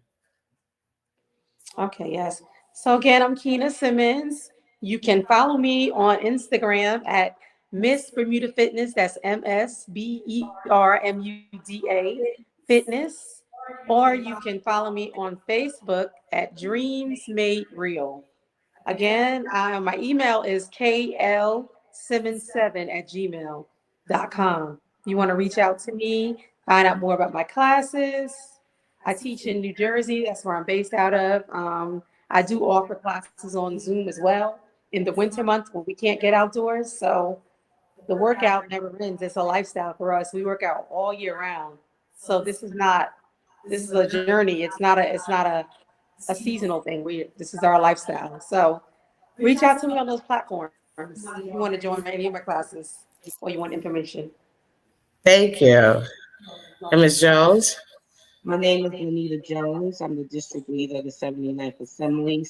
Okay, yes. So again, I'm Keena Simmons. You can follow me on Instagram at Miss Bermuda Fitness. That's MSBERMUDA Fitness. Or you can follow me on Facebook at Dreams Made Real. Again, my email is KL77@gmail.com. If you want to reach out to me, find out more about my classes. I teach in New Jersey. That's where I'm based out of. I do offer classes on Zoom as well in the winter months when we can't get outdoors. So the workout never ends. It's a lifestyle for us. We work out all year round. So this is a journey. It's not a seasonal thing. This is our lifestyle. So reach out to me on those platforms if you want to join any of my classes or you want information. Thank you. And Ms. Jones? My name is Lanita Jones. I'm the district leader of the 79th Assembly.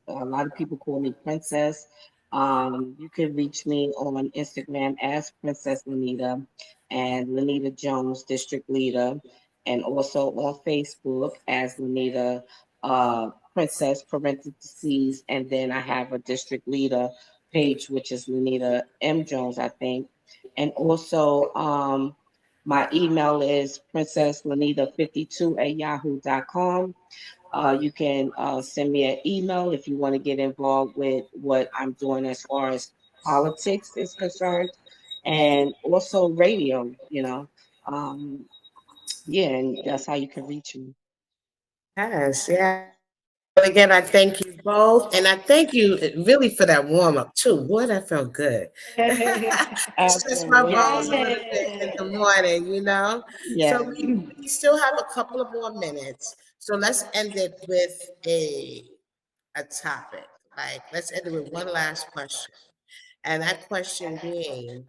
A lot of people call me Princess. You can reach me on Instagram as Princess Lanita and Lanita Jones, district leader, and also on Facebook as Lanita Princess parentheses. And then I have a district leader page, which is Lanita M. Jones, I think. And also, my email is princesslanita52@yahoo.com. You can send me an email if you want to get involved with what I'm doing as far as politics is concerned, and also radio. Yeah, and that's how you can reach me. Yes, yeah. Well, again, I thank you both. And I thank you really for that warm up too. Boy, that felt good. Stretch my bones a little bit in the Absolutely. morning, you know. So Yes. we still have a couple of more minutes. So let's end it with a topic. Like let's end it with one last question. And that question being,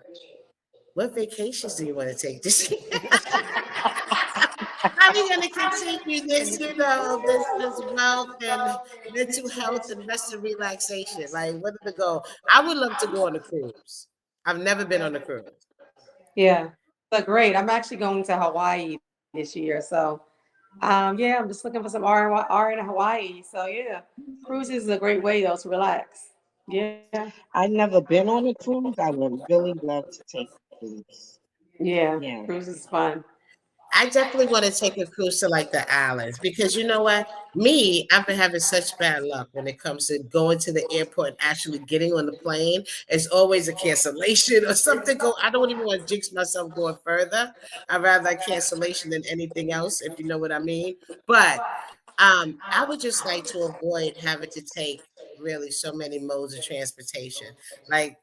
what vacations do you want to take this year? How are we going to continue this, this wealth and mental health and rest and relaxation? Like, what is the goal? I would love to go on a cruise. I've never been on a cruise. Yeah. But great. I'm actually going to Hawaii this year. So yeah, I'm just looking for some R in Hawaii. So yeah. Cruises is a great way though to relax. Yeah. I've never been on a cruise. I would really love to take a cruise. Yeah. Yeah. Cruise is fun. I definitely want to take a cruise to like the islands because you know what? Me, I've been having such bad luck when it comes to going to the airport and actually getting on the plane. It's always a cancellation or something. I don't even want to jinx myself going further. I'd rather a cancellation than anything else, if you know what I mean. But I would just like to avoid having to take really so many modes of transportation. Like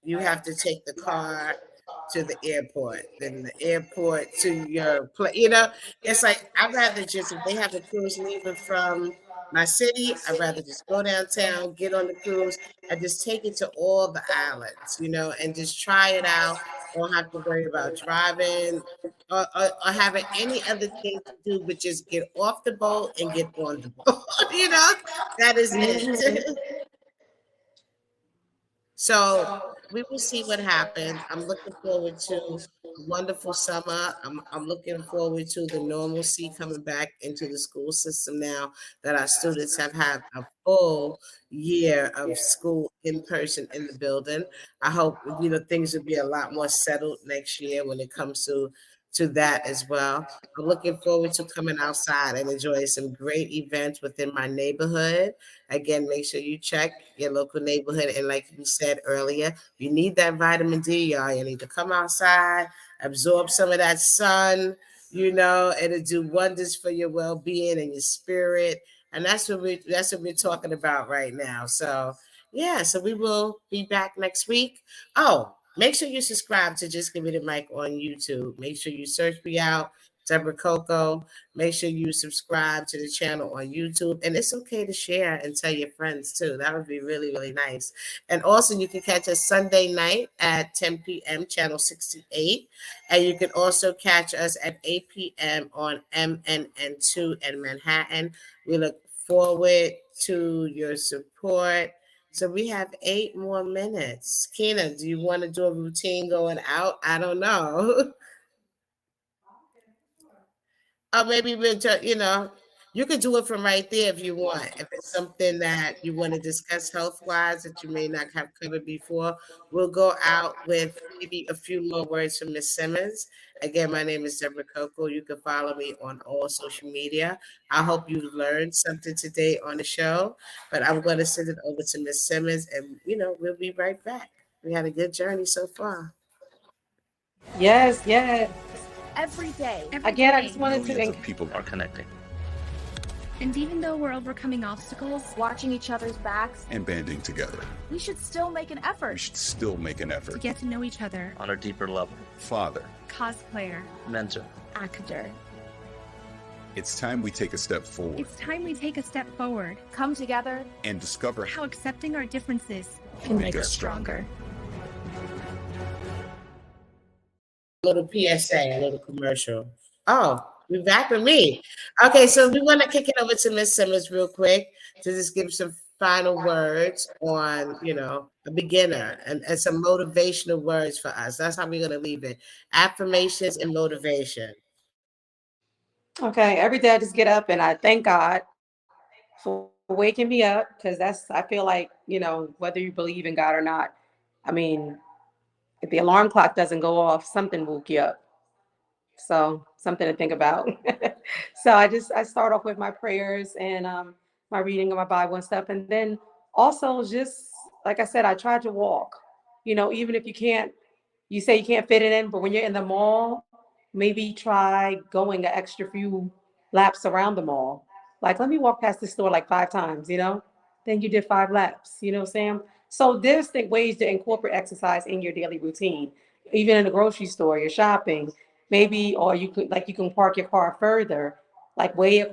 you have to take the car to the airport, then the airport to your place. You know, it's like I'd rather just if they have a cruise leaving from my city, I'd rather just go downtown, get on the cruise, and just take it to all the islands, and just try it out. Don't have to worry about driving or having any other thing to do but just get off the boat and get on the boat. That is Mhm. it. So we will see what happens. I'm looking forward to a wonderful summer. I'm looking forward to the normalcy coming back into the school system now that our students have had a full year of school in person in the building. I hope things will be a lot more settled next year when it comes to that as well. I'm looking forward to coming outside and enjoying some great events within my neighborhood. Again, make sure you check your local neighborhood. And like we said earlier, you need that vitamin D, y'all. You need to come outside, absorb some of that sun, it'll do wonders for your well-being and your spirit. And that's what we're talking about right now. So yeah, so we will be back next week. Oh, make sure you subscribe to Just Give Me the Mic on YouTube. Make sure you search me out, Debra CoCo. Make sure you subscribe to the channel on YouTube. And it's okay to share and tell your friends too. That would be really, really nice. And also, you can catch us Sunday night at 10 p.m., channel 68. And you can also catch us at 8 p.m. on MNN2 in Manhattan. We look forward to your support. So we have 8 more minutes. Keena, do you want to do a routine going out? I don't know. Or maybe you could do it from right there if you want. If it's something that you want to discuss health wise that you may not have covered before, we'll go out with maybe a few more words from Miss Simmons. Again, my name is Debra CoCo. You can follow me on all social media. I hope you learned something today on the show, but I'm going to send it over to Miss Simmons and, we'll be right back. We had a good journey so far. Yes, yes. Every day. Again, I just wanted to Millions of people are connecting. And even though we're overcoming obstacles, watching each other's backs, And banding together. we should still make an effort We should still make an to effort. get to know each other. on a deeper level. Father, Cosplayer, Mentor. actor. it's time we take a step forward It's time we take a step forward. Come together. and discover How accepting our differences can make us stronger. Little PSA, a little commercial. Oh, you're back with me. Okay, so we want to kick it over to Miss Simmons real quick to just give some final words on, a beginner and some motivational words for us. That's how we're going to leave it. Affirmations and motivation. Okay, every day I just get up and I thank God for waking me up because I feel like, whether you believe in God or not, I mean, if the alarm clock doesn't go off, something woke you up. So something to think about. So I start off with my prayers and my reading of my Bible and stuff. And then also just, like I said, I try to walk, even if you say you can't fit it in, but when you're in the mall, maybe try going an extra few laps around the mall. Like, let me walk past the store like 5 times, then you did 5 laps. You know what I'm saying? So there's ways to incorporate exercise in your daily routine. Even in the grocery store, you're shopping, maybe, or you can park your car further, like way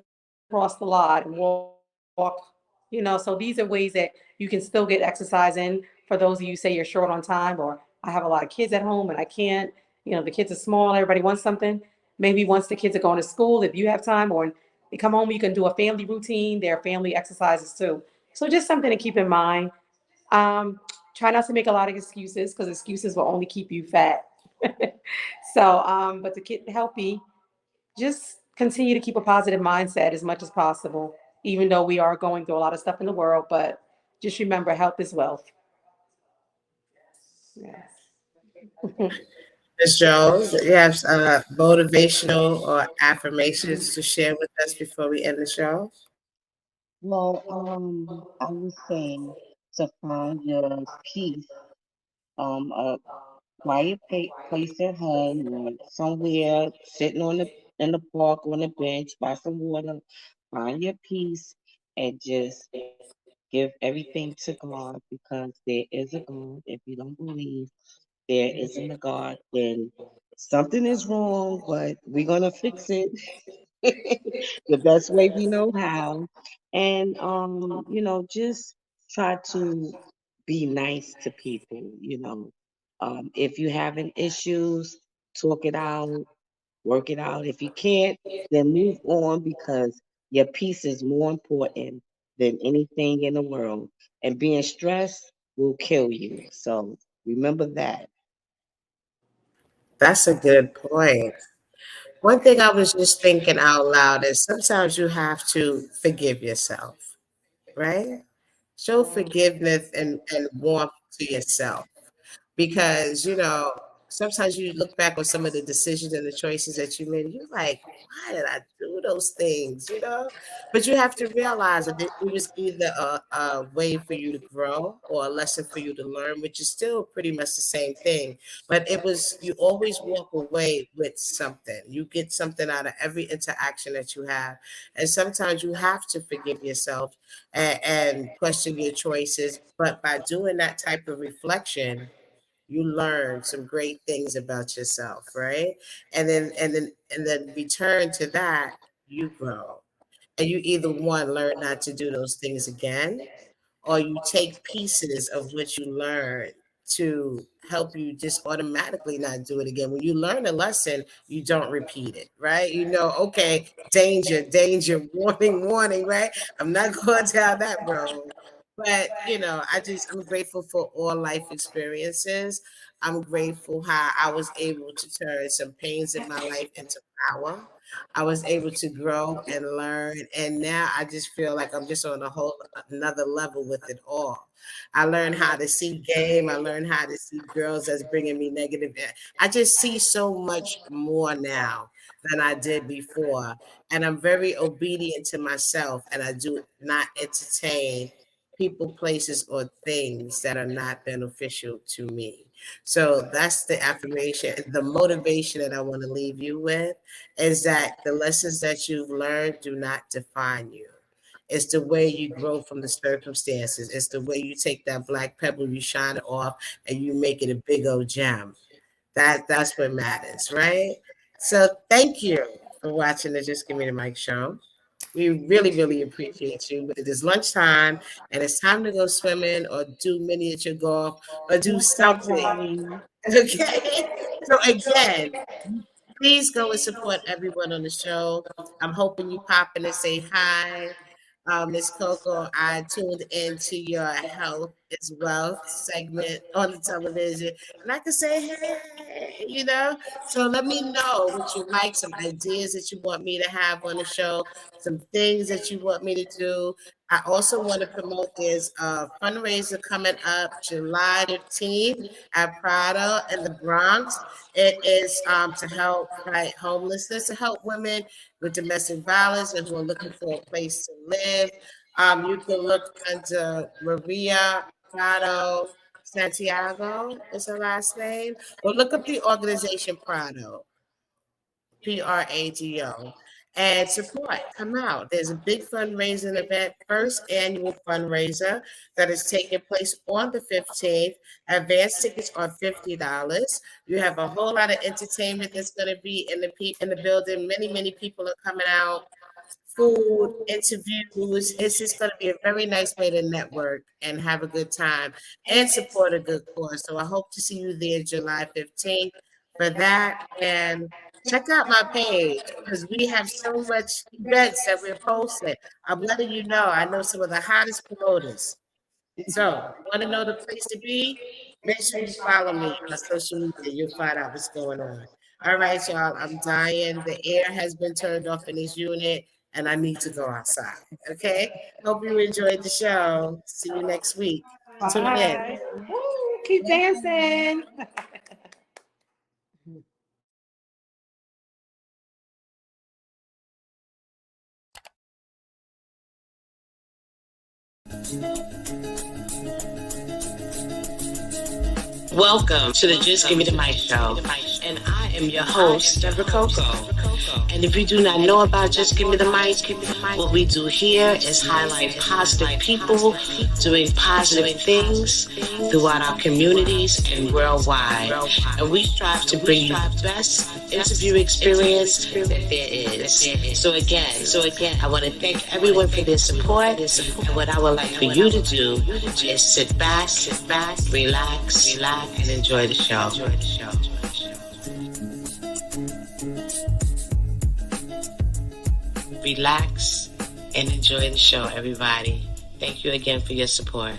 across the lot and walk. So these are ways that you can still get exercise in. For those of you say you're short on time, or I have a lot of kids at home and I can't, the kids are small, everybody wants something. Maybe once the kids are going to school, if you have time, or they come home, you can do a family routine. There are family exercises too. So just something to keep in mind. Um, Try not to make a lot of excuses, because excuses will only keep you fat. But to get healthy, just continue to keep a positive mindset as much as possible, even though we are going through a lot of stuff in the world. But just remember, health is wealth. Yes. Ms. Jones, you have motivational or affirmations to share with us before we end the show? Well, I would say to find your peace, a quiet place at home or somewhere, sitting in the park on a bench by some water. Find your peace and just give everything to God, because there is a God. If you don't believe there isn't a God, then something is wrong, but we're gonna fix it the best way we know how. And just try to be nice to people. If you're having issues, talk it out, work it out. If you can't, then move on, because your peace is more important than anything in the world. And being stressed will kill you. So remember that. That's a good point. One thing I was just thinking out loud is sometimes you have to forgive yourself, right? Show forgiveness and warmth to yourself, because sometimes you look back on some of the decisions and the choices that you made and you're like, why did I do those things? But you have to realize that it was either a way for you to grow or a lesson for you to learn, which is still pretty much the same thing. But you always walk away with something. You get something out of every interaction that you have, and sometimes you have to forgive yourself and question your choices. But by doing that type of reflection, you learn some great things about yourself, right? And then return to that, you grow. And you either one, learn not to do those things again, or you take pieces of what you learn to help you just automatically not do it again. When you learn a lesson, you don't repeat it, right? Okay, danger, danger, warning, warning, right? I'm not going down that road. But I'm grateful for all life experiences. I'm grateful how I was able to turn some pains in my life into power. I was able to grow and learn, and now I just feel like I'm just on a whole another level with it all. I learned how to see game. I learned how to see girls that's bringing me negative. I just see so much more now than I did before, and I'm very obedient to myself, and I do not entertain people, places, or things that are not beneficial to me. So that's the affirmation. The motivation that I want to leave you with is that the lessons that you've learned do not define you. It's the way you grow from the circumstances. It's the way you take that black pebble, you shine it off, and you make it a big old gem. That's what matters, right? So thank you for watching the Just Give Me the Mic show. We really, really appreciate you. But it is lunchtime and it's time to go swimming or do miniature golf or do Don't stop something. running. Okay. So again, please go and support everyone on the show. I'm hoping you pop in and say hi. Miss Coco, I tuned into your health is wealth segment on the television, and I can say, hey. So let me know what you like, some ideas that you want me to have on the show, some things that you want me to do. I also want to promote there's a fundraiser coming up July 15th at Prado in the Bronx. It is to help fight homelessness, to help women with domestic violence and who are looking for a place to live. You can look under Maria Prado Santiago is her last name, or look up the organization Prado. Prado. and support. Come out. There's a big fundraising event, first annual fundraiser that is taking place on the 15th. Advance tickets are $50. You have a whole lot of entertainment that's going to be in the building. Many people are coming out. Food, interviews. It's just going to be a very nice way to network and have a good time and support a good cause. So I hope to see you there July 15th for that. And check out my page because we have so much events that we're posting. I'm letting you know. I know some of the hottest promoters. So, want to know the place to be? Make sure you follow me on social media. You'll find out what's going on. All right, y'all. I'm dying. The air has been turned off in this unit, and I need to go outside. Okay. Hope you enjoyed the show. See you next week. Tune in. Bye. Woo, keep dancing. Welcome to the Just Give Me the Mic show, and I am your host, Debra CoCo. And if you do not know about Just Give Me the Mic, what we do here is highlight positive people doing positive things throughout our communities and worldwide. And we strive to bring you the best interview experience that there is. So again, I want to thank everyone for their support. And what I would like for you to do is sit back, relax, and enjoy the show. Relax and enjoy the show, everybody. Thank you again for your support.